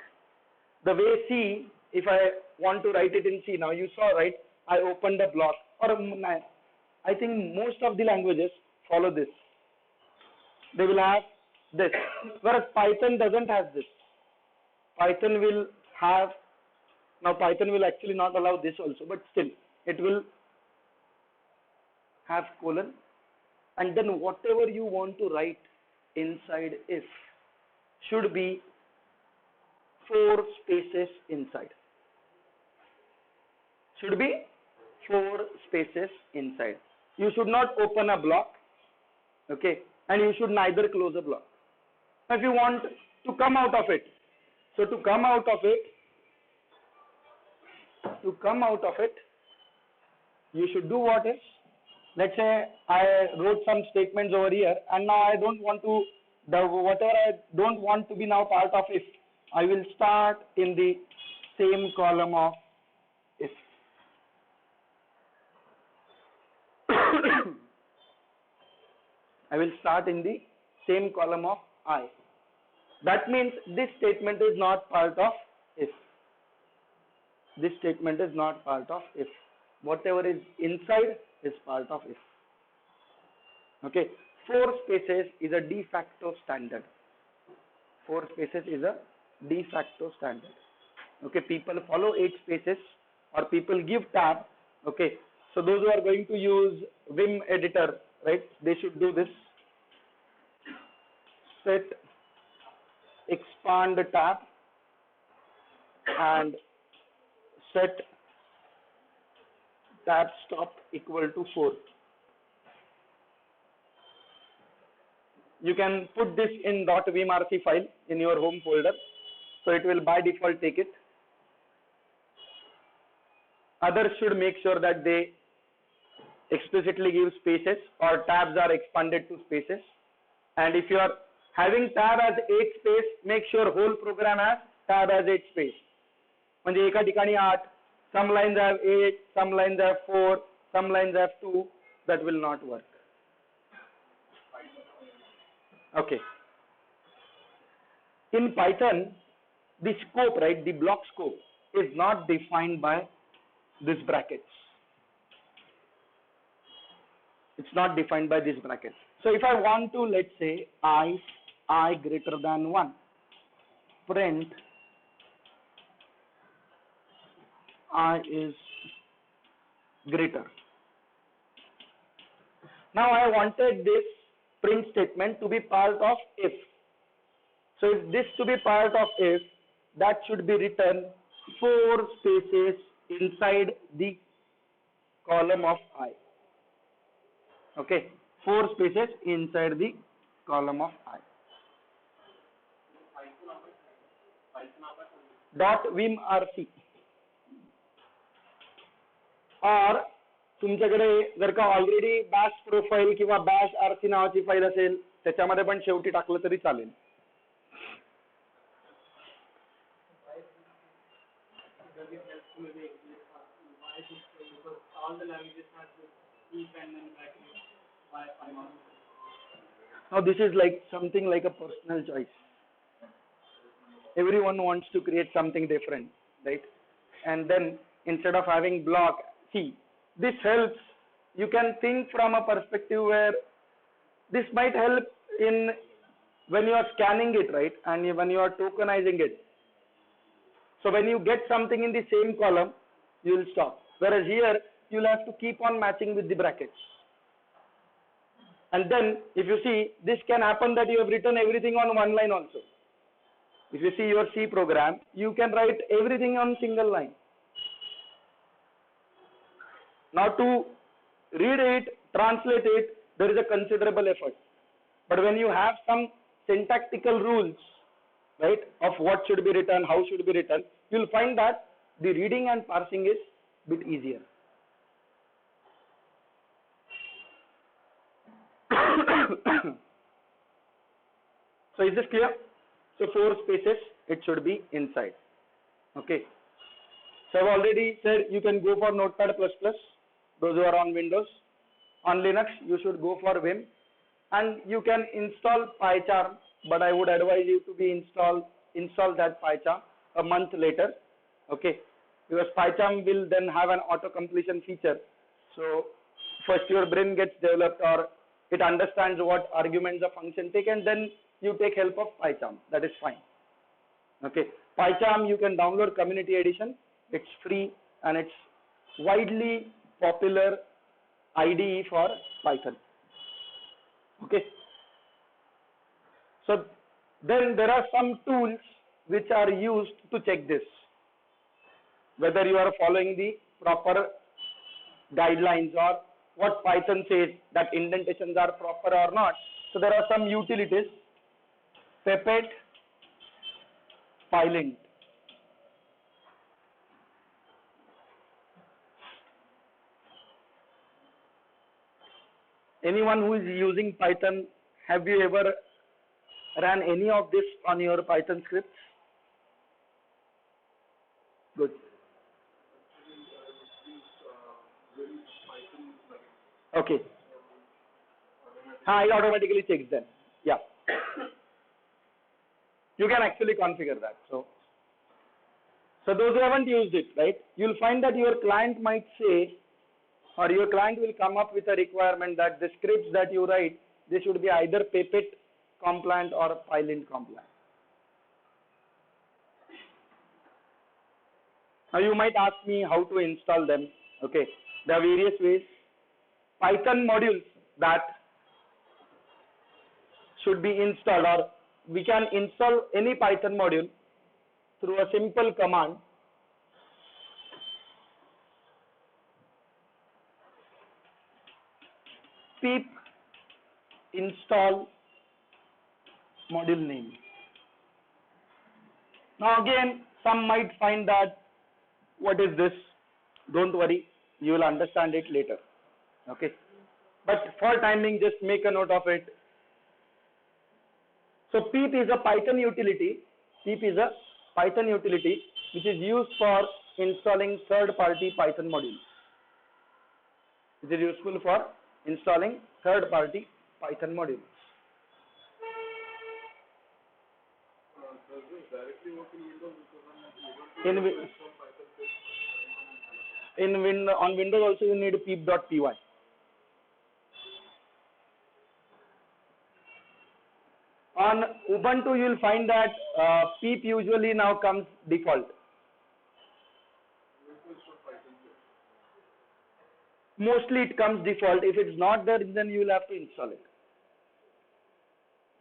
The way C, if I want to write it in C, now you saw, right, I opened a block, or I think most of the languages follow this. They will have this, whereas Python doesn't have this. Python will have, now Python will actually not allow this also, but still it will have colon, and then whatever you want to write inside if should be 4 spaces inside. Should be 4 spaces inside. You should not open a block, okay, and you should neither close a block. If you want to come out of it, so to come out of it, you should do what is, let's say I wrote some statements over here and now I don't want to, whatever I don't want to be now part of if, I will start in the same column of if. I will start in the same column of I. That means this statement is not part of if. This statement is not part of if. Whatever is inside is part of if. Okay. 4 spaces is a de facto standard. 4 spaces is a de facto standard. Okay. People follow 8 spaces or people give tab. Okay. So those who are going to use Vim editor, right, they should do this. Set expand tab and set tab stop equal to 4. You can put this in .vimrc file in your home folder, so it will by default take it. Others should make sure that they explicitly give spaces or tabs are expanded to spaces. And if you are having tab as 8 space, make sure whole program has tab as 8 space. म्हणजे एका ठिकाणी 8, some lines have 8, some lines have 4, some lines have 2, that will not work. Okay. In Python, the scope, right, the block scope is not defined by these brackets. It's not defined by this bracket. So if I want to, let's say, I greater than 1, print I is greater. Now I wanted this print statement to be part of if. So if this to be part of if, that should be written 4 spaces inside the column of I. Okay, 4 spaces inside the column of I. Dot vim rc. और तुमच्याकडे जर का already Bash profile किंवा Bash RC नावाची file असेल त्याच्यामध्ये पण शेवटी टाकलं तरी चालेल. Now this is like something like a personal choice. Everyone wants to create something different, right? And then instead of having block, see, this helps. You can think from a perspective where this might help in when you are scanning it, right? And when you are tokenizing it. So when you get something in the same column, you will stop. Whereas here, you will have to keep on matching with the brackets. And then, if you see, this can happen that you have written everything on one line also. If you see your C program, you can write everything on single line. Now to read it, translate it, there is a considerable effort. But when you have some syntactical rules, right, of what should be written, how should be written, you will find that the reading and parsing is a bit easier. So is this clear? So 4 spaces, it should be inside. Okay. So I've already said you can go for Notepad++, those who are on Windows. On Linux, you should go for Vim. And you can install PyCharm, but I would advise you to be install that PyCharm a month later. Okay. Because PyCharm will then have an auto completion feature. So first your brain gets developed, or it understands what arguments the function take, and then you take help of PyCharm. That is fine. Okay. PyCharm you can download community edition. It's free and it's widely popular IDE for Python. Okay. So then there are some tools which are used to check this, whether you are following the proper guidelines or what Python says that indentations are proper or not. So there are some utilities, Pipet, Pylint. Anyone who is using Python, have you ever ran any of this on your Python scripts? Good. Okay. It automatically checks them. Yeah. You can actually configure that. So those who haven't used it, right, you'll find that your client might say, or your client will come up with a requirement that the scripts that you write, they should be either Pipet compliant or Pylint compliant. Now you might ask me how to install them. Okay, there are various ways. Python modules that should be installed, or we can install any Python module through a simple command. Pip install module name. Now again, some might find that what is this? Don't worry, you will understand it later. Okay, but for timing, just make a note of it. So pip is a Python utility. Pip is a Python utility which is used for installing third-party Python modules. It is useful for installing third-party Python modules. Does this directly work in Windows? On Windows also you need pip.py. On Ubuntu, you will find that PEEP usually now comes default. Mostly it comes default. If it's not there, then you will have to install it.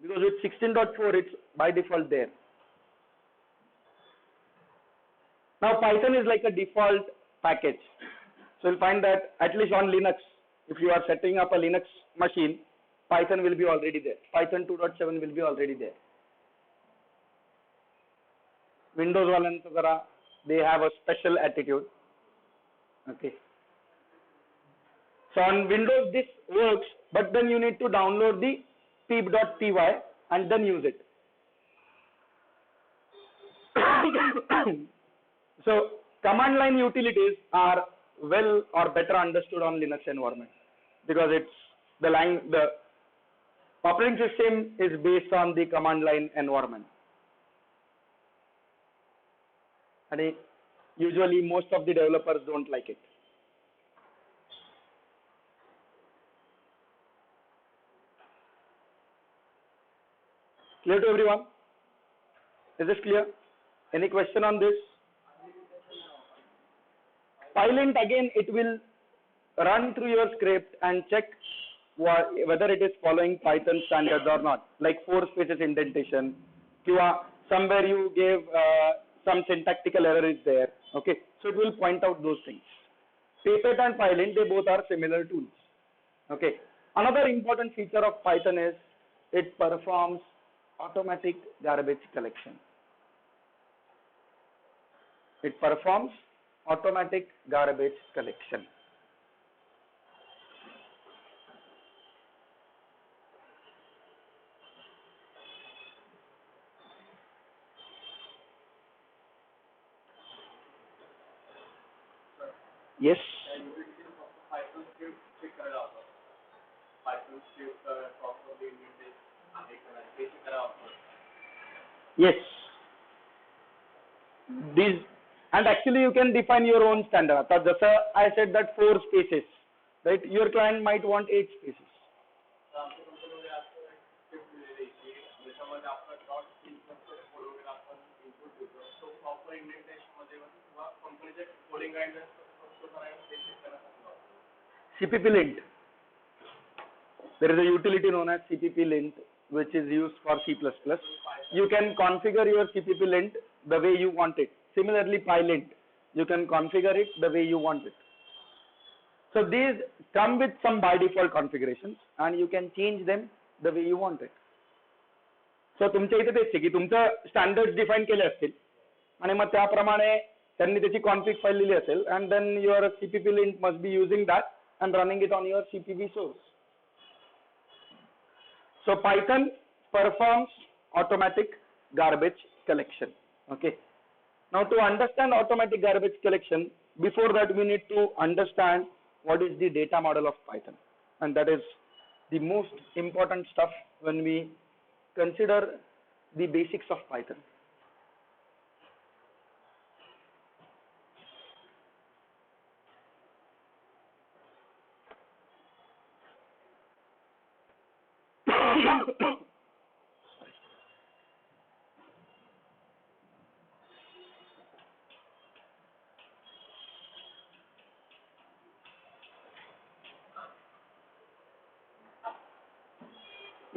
Because with 16.4, it's by default there. Now Python is like a default package. So you'll find that at least on Linux, if you are setting up a Linux machine, Python will be already there. Python 2.7 will be already there. Windows वालन तो जरा they have a special attitude. Okay. So on Windows this works, but then you need to download the peep.py and then use it. So command line utilities are well or better understood on Linux environment because it's the operating system is based on the command line environment. And usually most of the developers don't like it. Clear to everyone? Is this clear? Any question on this? Pylint, again, it will run through your script and check whether it is following Python standards or not, like 4 spaces indentation, somewhere you gave some syntactical error is there. Okay, so it will point out those things. Puppet and Pylint, they both are similar tools. Okay, another important feature of Python is it performs automatic garbage collection. It performs automatic garbage collection. Yes. Yes. These, and actually you can define your own standard. So just I said that 4 spaces, right? Your client might want 8 spaces. CPP lint. There is a utility known as CPP lint which is used for C++. You can configure your CPP lint the way you want it. Similarly, Pylint, you can configure it the way you want it. So these come with some by default configurations and you can change them the way you want it. So तुमच्या इथे तेच आहे की तुमचं standards define केले असतील आणि मग त्याप्रमाणे त्यांनी त्याची कॉन्फिग फाईल लिहिली असेल and then your CPP lint must be using that and running it on your CPP source. So Python performs automatic garbage collection. Okay. Now to understand automatic garbage collection, before that we need to understand what is the data model of Python, and that is the most important stuff when we consider the basics of Python.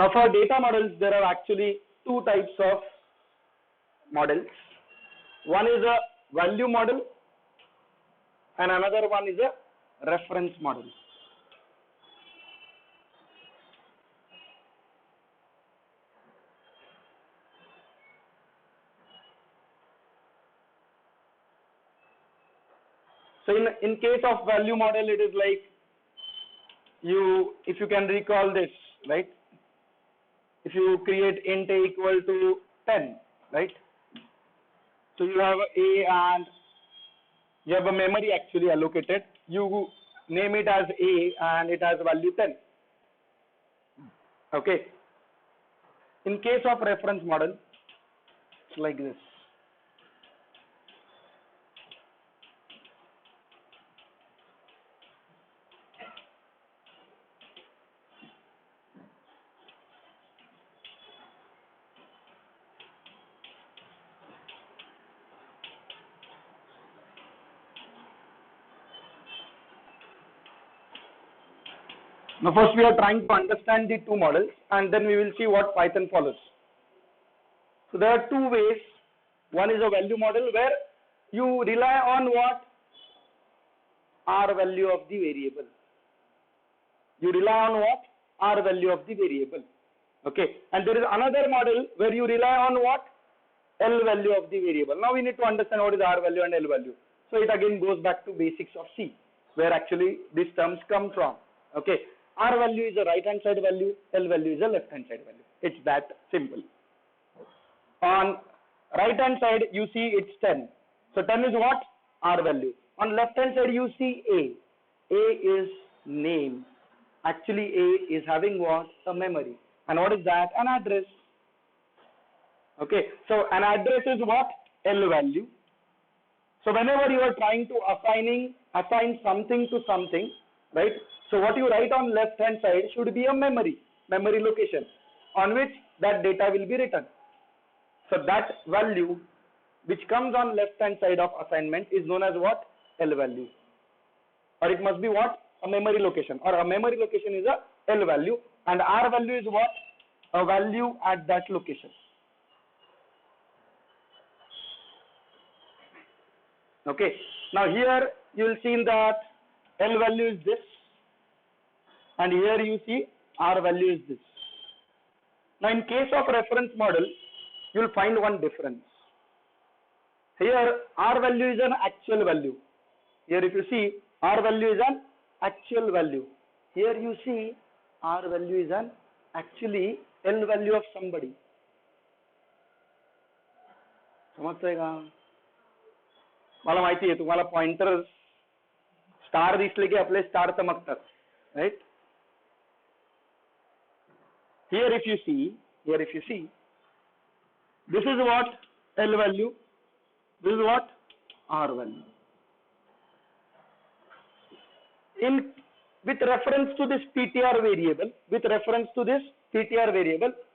Now for data models, there are actually 2 types of models. One is a value model and another one is a reference model. So in case of value model, it is like if you can recall this, right? If you create int a equal to 10, right? So you have a and you have a memory actually allocated. You name it as a and it has value 10. Okay. In case of reference model, it's like this. Now first we are trying to understand the two models and then we will see what Python follows. So there are two ways. One is a value model where you rely on what? R value of the variable. You rely on what? R value of the variable. Okay. And there is another model where you rely on what? L value of the variable. Now we need to understand what is R value and L value. So it again goes back to basics of C, where actually these terms come from. Okay. R value is a right hand side value, L value is a left hand side value. It's that simple. On right hand side you see it's 10. So 10 is what? R value. On left hand side you see A. A is name. Actually A is having what? A memory. And what is that? An address. Okay. So an address is what? L value. So whenever you are trying to assign something to something, right? So what you write on left hand side should be a memory location on which that data will be written. So that value which comes on left hand side of assignment is known as what? L value. Or it must be what? A memory location. Or a memory location is a L value and R value is what? A value at that location. Okay. Now here you will see that L value is this and here you see R value is this. Now in case of reference model you will find one difference. Here R value is an actual value. Here if you see R value is an actual value. Here you see R value is an actually L value of somebody. समजतंय का? मला माहिती आहे तुम्हाला pointer star दिसले की आपले star चमकतात, right? Here if you see, this is what? L value. This is what? R value. With reference to this PTR variable,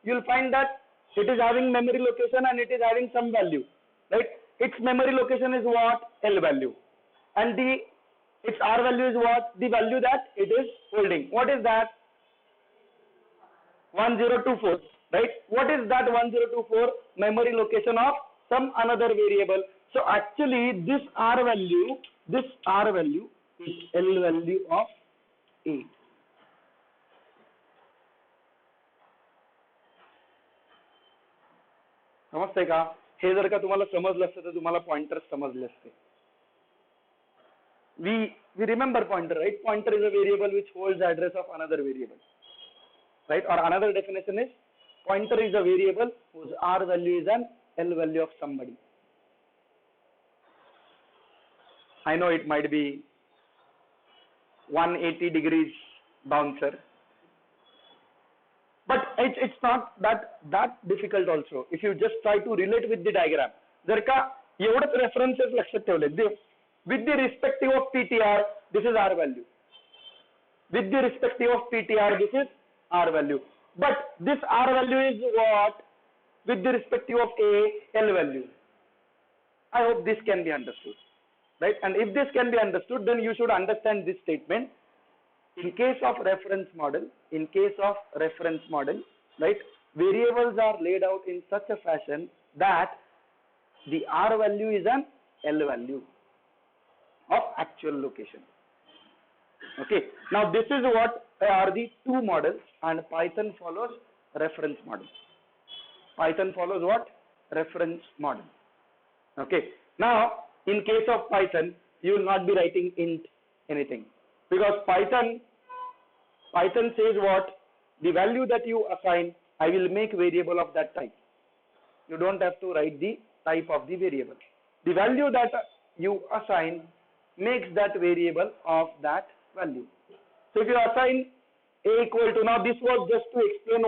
you will find that it is having memory location and it is having some value, right? Its memory location is what? L value. And its R value is what? The value that it is holding. What is that? 1024, right? What is that 1024? Memory location of some another variable. So actually this R value is L value of A. समजतंय का? हे जर का तुम्हाला समजलं असतं तर तुम्हाला pointer समजले असते. We remember pointer, right? Pointer is a variable which holds the address of another variable, right? Or another definition is pointer is a variable whose R value is an L value of somebody. I know it might be 180 degrees bouncer, but it's not that difficult also if you just try to relate with the diagram. जर का एवढेच references लक्षात ठेवले, with the respective of PTR this is R value, with the respective of PTR this is R value, but this R value is what? With the respective of A, L value. I hope this can be understood, right? And if this can be understood, then you should understand this statement. In case of reference model, right, variables are laid out in such a fashion that the R value is an L value of actual location. Okay. Now this is what are the two models, and Python follows reference model. Python follows what? Reference model. Okay. Now in case of Python, you will not be writing int anything, because Python says what? The value that you assign, I will make variable of that type. You don't have to write the type of the variable. The value that you assign makes that variable of that value. So if you assign A equal to, now this was just to explain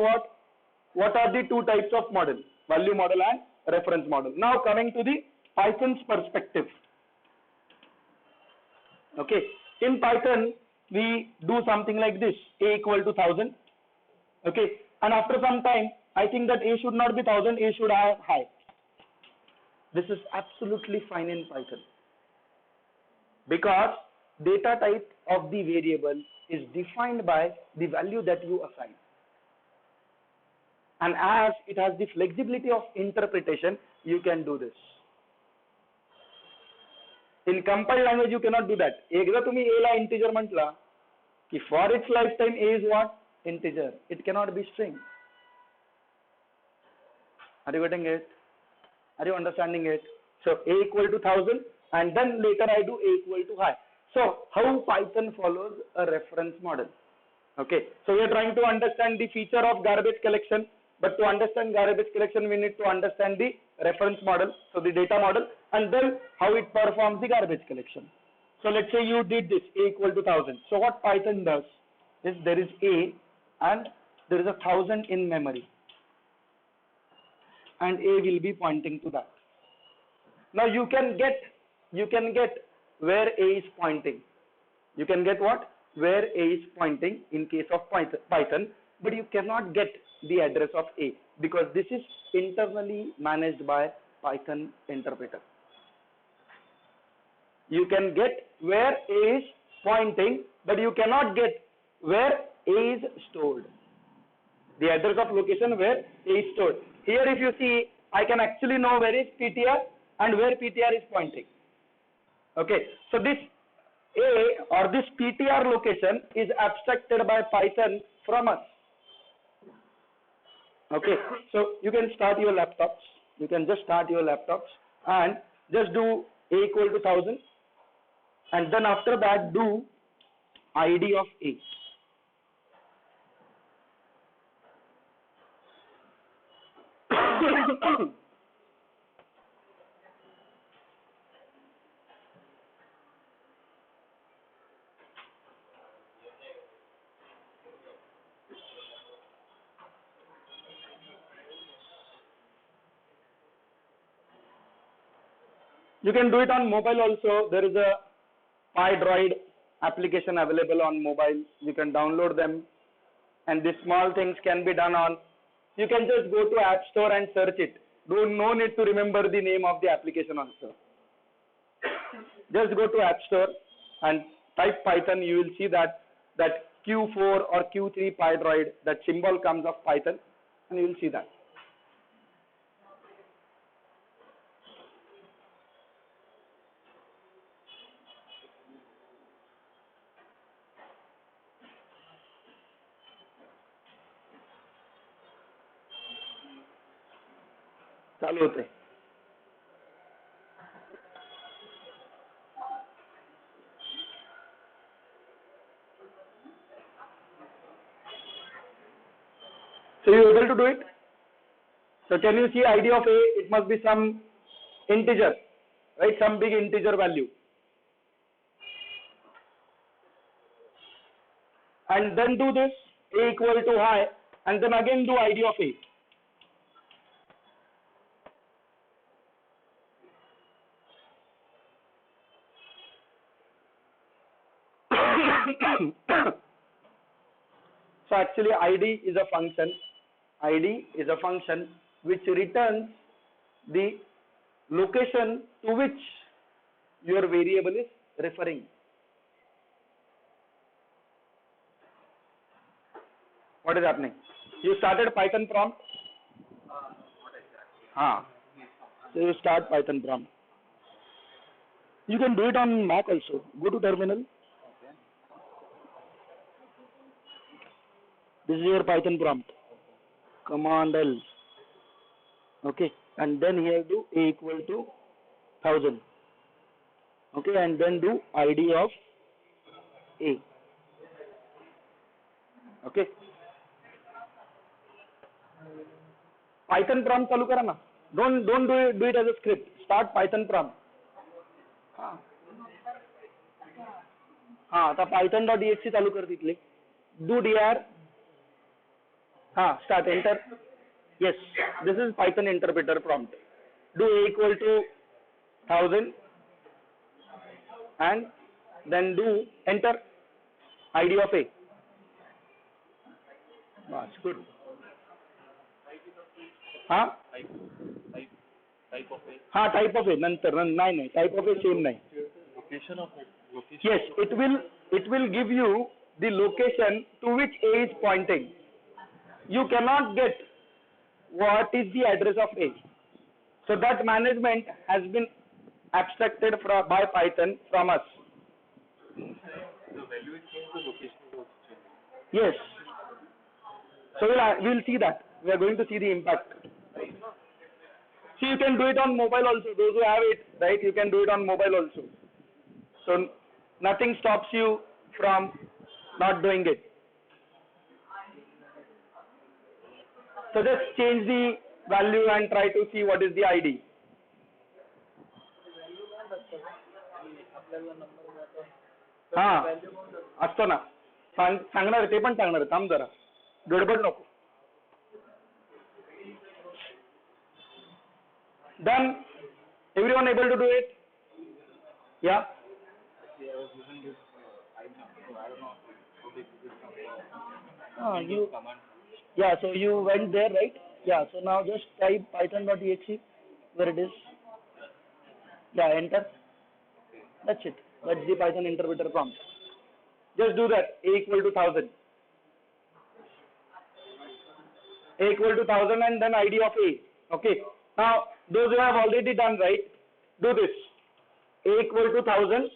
what are the two types of model, value model and reference model. Now coming to the Python's perspective. Okay, in Python we do something like this: A equal to 1000. Okay, and after some time I think that A should not be 1000, A should have high. This is absolutely fine in Python, because data type of the variable is defined by the value that you assign. And as it has the flexibility of interpretation, you can do this. In compiled language, you cannot do that. एकदा तुम्ही a La integer म्हटला की for its lifetime a is what? Integer. It cannot be string. Are you getting it? Are you understanding it? So a equal to 1000, and then later I do a equal to high. So how Python follows a reference model? Okay. So we are trying to understand the feature of garbage collection, but to understand garbage collection, we need to understand the reference model, so the data model, and then how it performs the garbage collection. So let's say you did this, a equal to 1000. So what Python does is there is a and there is 1000 in memory, and a will be pointing to that. Now you can get where a is pointing. You can get what? Where a is pointing in case of Python, but you cannot get the address of a because this is internally managed by Python interpreter. You can get where a is pointing, but you cannot get where a is stored. The address of location where a is stored. Here if you see, I can actually know where is PTR and where PTR is pointing. Okay, so this a or this PTR location is abstracted by Python from us. Okay, so you can start your laptops. You can just start your laptops and just do a equal to 1000, and then after that do ID of a. You can do it on mobile also. There is a PyDroid application available on mobile. You can download them, and these small things can be done on. You can just go to App Store and search it. No need to remember the name of the application also. Just go to App Store and type Python. You will see that Q4 or Q3 PyDroid, that symbol comes of Python, and you will see that. चालू होते. So you able to do it? So can you see ID of a? It must be some integer, right? Some big integer value. And then do this a equal to high, and then again do ID of a. So actually ID is a function. ID is a function which returns the location to which your variable is referring. What is happening? You started Python prompt? So you start Python prompt. You can do it on Mac also. Go to terminal. This is your Python prompt. Command L. Okay, and then here do a equal to 1000. Okay, and then do ID of a. Okay. Python prompt चालू करा ना. Don't do it as a script. Start Python prompt. आता python.exe चालू कर तिथले. Do dir. Start, enter. Yes, this is Python interpreter prompt. Do a equal to 1000 and then do enter ID of a. That's good. Type of a. Type of a. नंतर नाही type of a same नाही. Location of it. Yes, it will give you the location to which A is pointing. You cannot get what is the address of A. So that management has been abstracted by Python from us. The value is changed, the location is also changed. Yes. So we'll see that. We are going to see the impact. See, you can do it on mobile also. Those who have it, right, you can do it on mobile also. So nothing stops you from not doing it. So just change the value and try to see what is the ID. हा असतो ना सांगणार ते पण सांगणार थांब जरा गडबड नको. Done? Everyone able to do it? Yeah? Yeah, so you went there, right? Yeah, so now just type python.exe where it is. Yeah, enter. That's it. That's the Python interpreter prompt. Just do that. A equal to 1000. A equal to 1000 and then ID of A. Okay. Now, those who have already done, right, do this. A equal to 1000,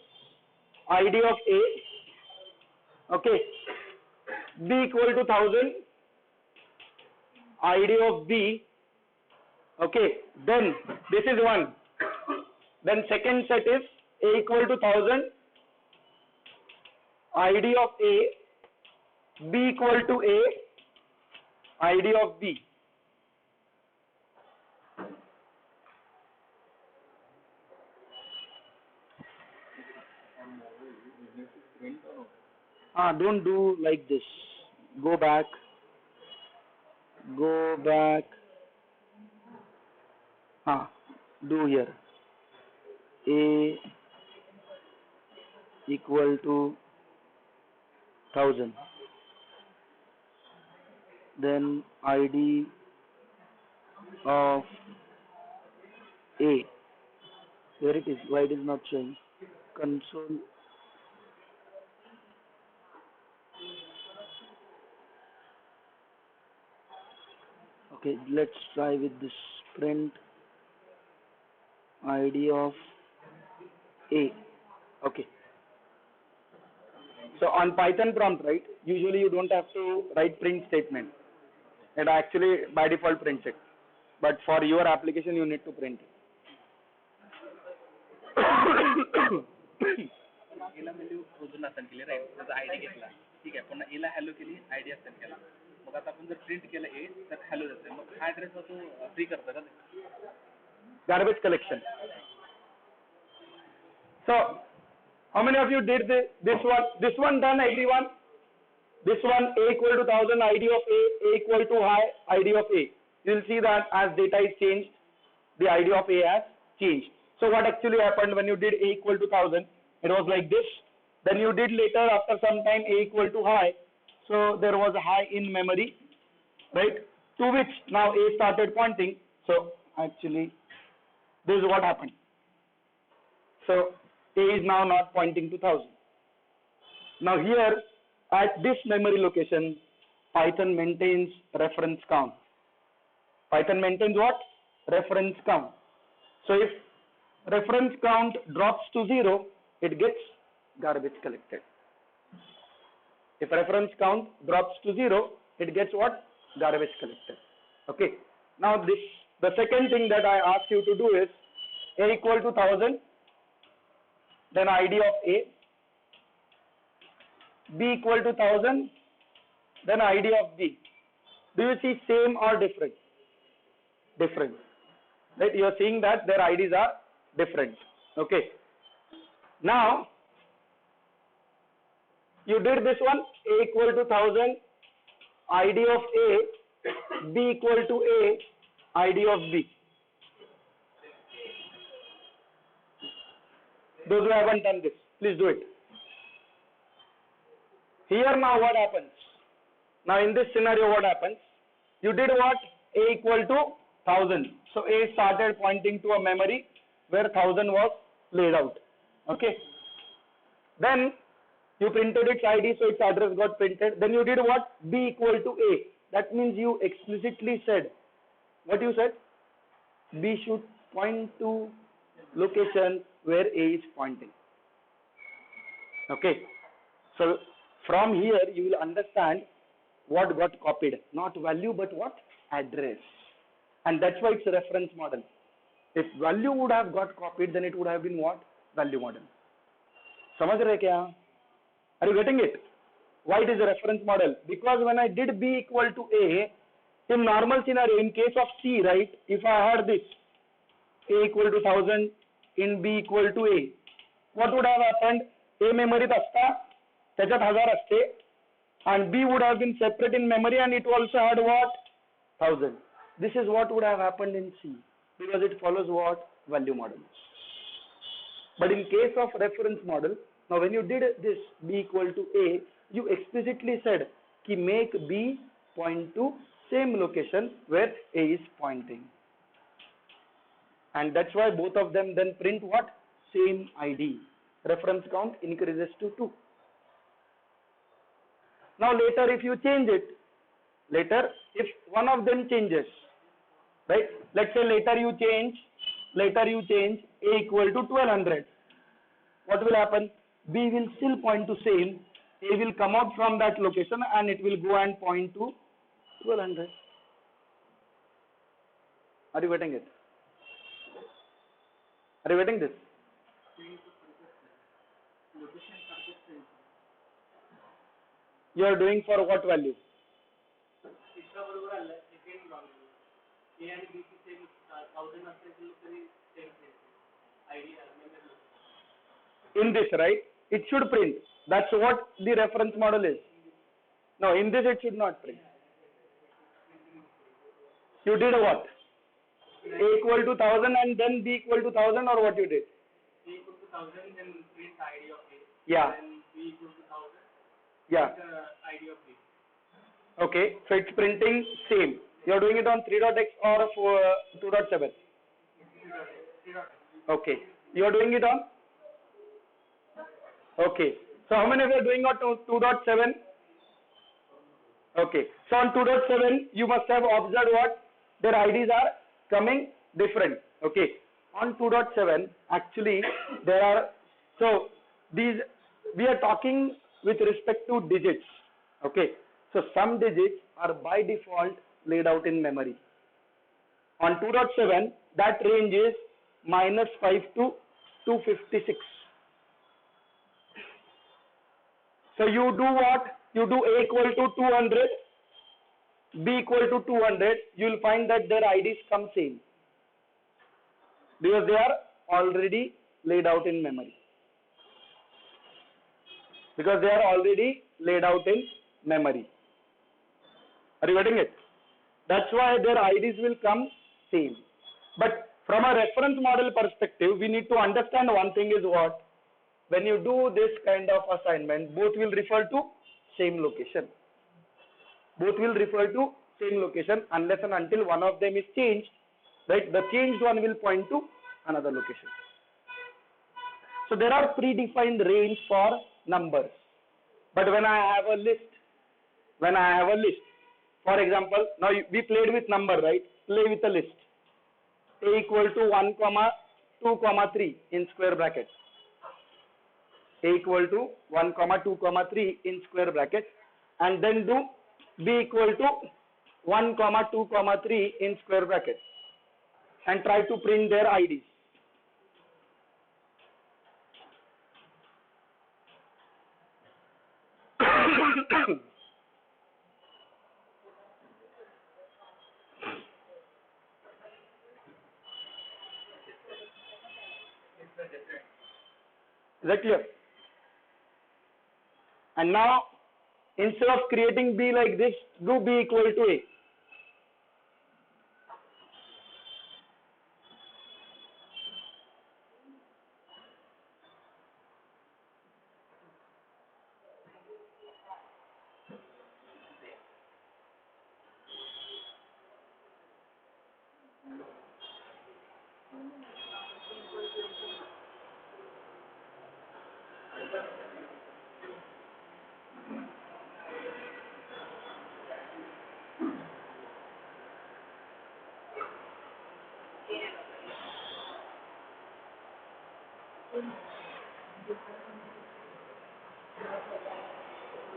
ID of A. Okay. B equal to 1000, ID of B. Okay. Then, this is one. Then second set is A equal to 1000, ID of A, B equal to A, ID of B. Don't do like this. Go back. Do here. A equal to 1000. Then ID of A. Where it is? Why it is not showing? Console. Okay, let's try with this print ID of A. Okay. So on Python prompt, right, usually you don't have to write print statement. It actually by default prints it. But for your application, you need to print it. एला value मोजून असेल केली right त्याचा ID घेतला ठीक आहे पुन्हा एला हॅलो केली आयडी असेल केला मग आता आपण जर प्रिंट केलं ए तर हॅलो जाते मग हा ॲड्रेस तो फ्री करतं का ते Garbage collection. So how many of you did this one? This one done, everyone? This one, A equal to 1000, ID of A equal to high, ID of A. You will see that as data is changed, the ID of A has changed. So what actually happened when you did A equal to 1000? It was like this. Then you did later after some time A equal to high. So there was a high in memory, right? To which now A started pointing. So actually, this is what happened. So A is now not pointing to 1000. Now here at this memory location, Python maintains reference count. Python maintains what? Reference count. So if reference count drops to 0, it gets garbage collected. If reference count drops to 0, it gets what? Garbage collected. Okay. Now the second thing that I ask you to do is A equal to 1000, then ID of A, B equal to 1000, then ID of B. Do you see same or different? Different. Right? You are seeing that their IDs are different. Okay. Now, you did this one, A equal to 1000, ID of A, B equal to A, ID of B. Those who haven't done this, please do it. Here now what happens? Now in this scenario what happens? You did what? A equal to 1000. So A started pointing to a memory where 1000 was laid out. Okay. Then you printed its ID, so its address got printed. Then you did what? B equal to A. That means you explicitly said, what you said? B should point to location where A is pointing. Okay. So from here you will understand what got copied. Not value but what? Address. And that's why it's a reference model. If value would have got copied, then it would have been what? Value model. समझ रहे क्या? Are you getting it? Why it is a reference model? Because when I did B equal to A, in normal scenario, in case of C, right, if I had this, A equal to 1000, in B equal to A, what would have happened? A memory असता, त्याच्यात 1000 असते, and B would have been separate in memory and it also had what? 1000. This is what would have happened in C, because it follows what? Value model. But in case of reference model, now when you did this B equal to A, you explicitly said कि make B point to same location where A is pointing. And that's why both of them then print what? Same ID. Reference count increases to 2. Now later if you change it, later if one of them changes, right? Let's say later you change A equal to 1200. What will happen? B will still point to same. A will come out from that location and it will go and point to 1200. Are you getting it? Are you getting this? You are doing for what value? In this, right? It should print. That's what the reference model is. No, in this it should not print. You did what? A equal to 1000 and then B equal to 1000, or what you did? A equal to 1000, then print ID of A. Yeah. Then B equal to 1000. Yeah. ID of B. Okay, so it's printing same. You're doing it on 3.x or 2.7? Okay. You're doing it on? Okay. So how many of you are doing on 2.7? Okay. So on 2.7, you must have observed what? Their IDs are coming different. Okay. On 2.7, actually, there are, so these, we are talking with respect to digits. Okay. So some digits are by default laid out in memory. On 2.7, that range is -5 to 256. So you do what? You do A equal to 200, B equal to 200, you will find that their IDs come same, because they are already laid out in memory. Because they are already laid out in memory. Are you getting it? That's why their IDs will come same. But from a reference model perspective, we need to understand one thing is what? When you do this kind of assignment, both will refer to same location. Both will refer to same location unless and until one of them is changed, right? The changed one will point to another location. So there are predefined range for numbers. But when I have a list, for example, now we played with number, right? Play with a list. A equal to 1, 2, 3 in square bracket. A equal to 1, 2, 3 in square bracket, and then do B equal to 1, 2, 3 in square bracket, and try to print their IDs. Is that clear? And now, instead of creating B like this, do B equal to A.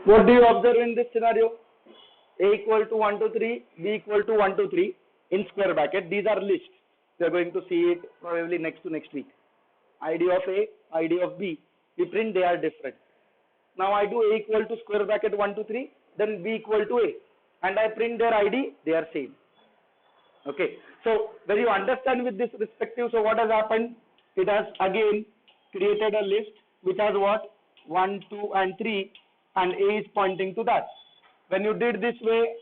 What do you observe in this scenario? A equal to 1 to 3, B equal to 1 to 3 in square bracket. These are lists. We are going to see it probably next week. ID of A, ID of B. We print they are different. Now I do A equal to square bracket 1 to 3, then B equal to A. And I print their ID, they are same. Okay. So when you understand with this respective, so what has happened? It has again created a list which has what? 1, 2 and 3 and A is pointing to that. When you did this way,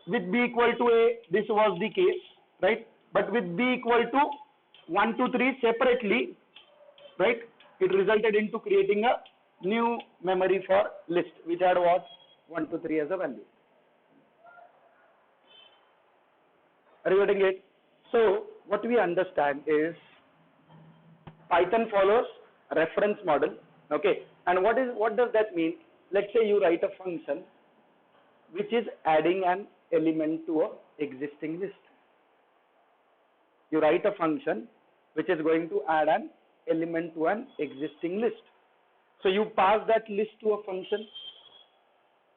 with B equal to A, this was the case, right? But with B equal to 1 to 3 separately, right? It resulted into creating a new memory for list, which had what? 1 to 3 as a value. Are you getting it? So what we understand is Python follows a reference model. Okay. And what does that mean? Let's say you write a function which is adding an element to a existing list. You write a function which is going to add an element to an existing list. So you pass that list to a function.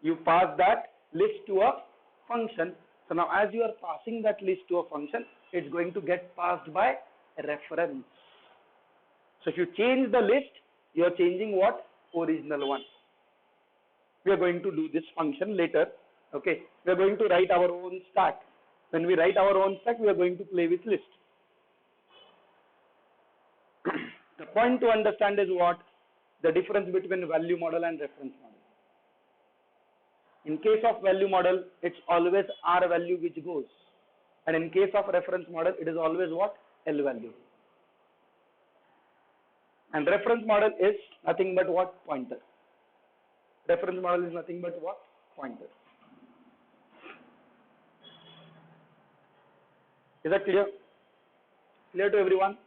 You pass that list to a function. So now as you are passing that list to a function, it's going to get passed by a reference. So if you change the list, you are changing what? Original one. We are going to do this function later. Okay. We are going to write our own stack. When we write our own stack, we are going to play with list. The point to understand is what? The difference between value model and reference model. In case of value model, it's always R value which goes. And in case of reference model, it is always what? L value. And reference model is nothing but what? Pointer. Reference model is nothing but what? Pointer. Is that clear? Clear to everyone?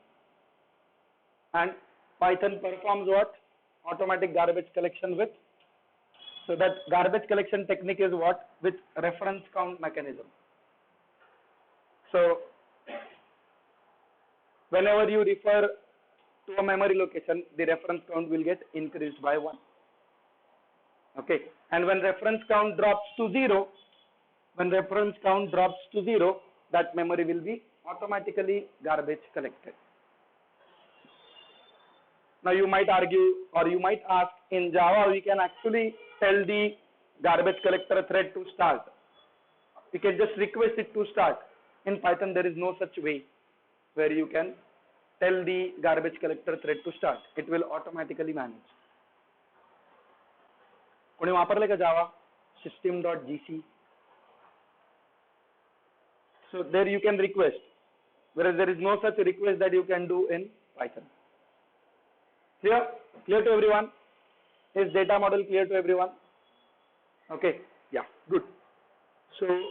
And Python performs what? Automatic garbage collection with. So that garbage collection technique is what? With reference count mechanism. So whenever you refer to a memory location, the reference count will get increased by 1. Okay. And when reference count drops to 0, that memory will be automatically garbage collected. Now you might argue or you might ask, in Java we can actually tell the garbage collector thread to start. We can just request it to start. In Python there is no such way where you can tell the garbage collector thread to start. It will automatically manage. कोणी वापरले का Java? System.gc. So there you can request, whereas there is no such request that you can do in Python. Clear? Clear to everyone? Is data model clear to everyone? Okay. Yeah. Good. So normally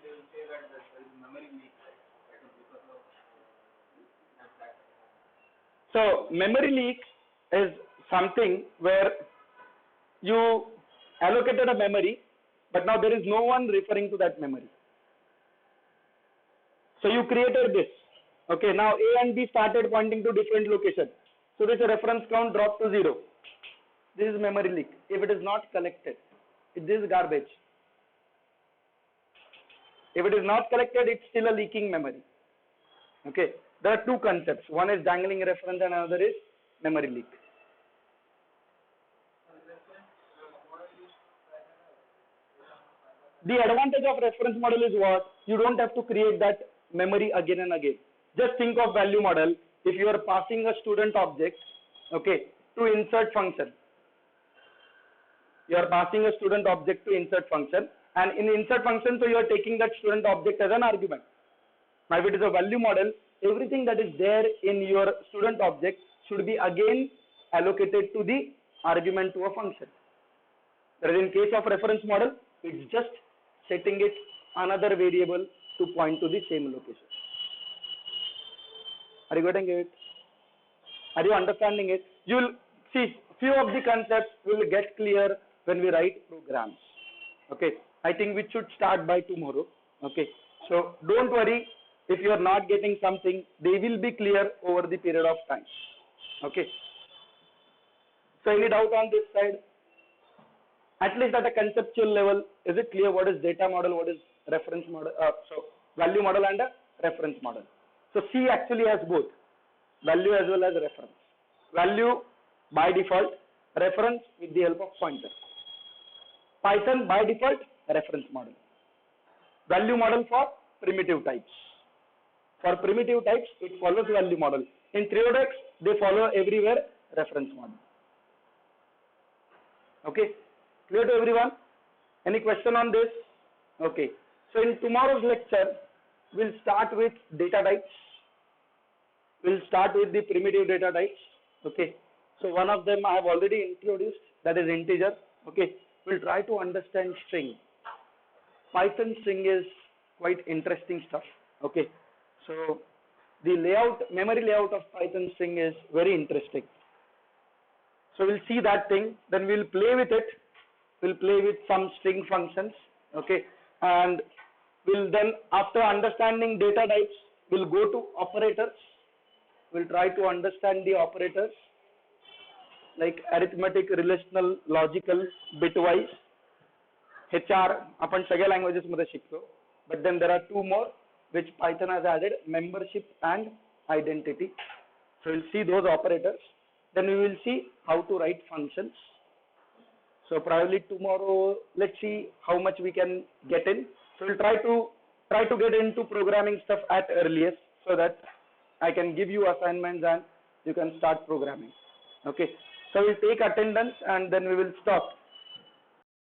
they will say that there is memory leak, right? Because of that. So memory leak is something where you allocated a memory, but now there is no one referring to that memory. So you created this. Okay, now A and B started pointing to different locations. So this reference count dropped to 0. This is memory leak. If it is not collected, this is garbage. If it is not collected, it's still a leaking memory. Okay, there are two concepts. One is dangling reference and another is memory leak. The advantage of reference model is what? You don't have to create that memory again and again. Just think of value model. If you are passing a student object, okay, to insert function. You are passing a student object to insert function, and in insert function, so you are taking that student object as an argument. Now, if it is a value model, everything that is there in your student object should be again allocated to the argument to a function. Whereas in case of reference model, it's just setting it another variable to point to the same location. Are you getting it? Are you understanding it? You will see few of the concepts will get clear when we write programs. Okay. I think we should start by tomorrow. Okay. So So don't worry if you are not getting something, they will be clear over the period of time. Okay. So any doubt on this side? At least at a conceptual level, is it clear what is data model, what is reference model, so value model and a reference model. So C actually has both, value as well as reference. Value by default, reference with the help of pointer. Python by default, reference model. Value model for primitive types. For primitive types, it follows value model. In Thriodex, they follow everywhere reference model. Okay, clear to everyone? Any question on this? Okay, so in tomorrow's lecture, we'll start with data types. We'll start with the primitive data types. Okay, so one of them I have already introduced, that is integer. Okay, we'll try to understand string. Python string is quite interesting stuff. Okay, so the memory layout of Python string is very interesting. So we'll see that thing, then we'll play with it. We'll play with some string functions. Okay, and we'll then, after understanding data types, we'll go to operators. We'll try to understand the operators like arithmetic, relational, logical, bitwise. HR, आपण सगळ्या languages मध्ये शिकतो. But then there are two more which Python has added, membership and identity. So we'll see those operators. Then we will see how to write functions. So probably tomorrow, let's see how much we can get in. So we'll try to get into programming stuff at earliest so that I can give you assignments and you can start programming. Okay. So we'll take attendance and then we will stop.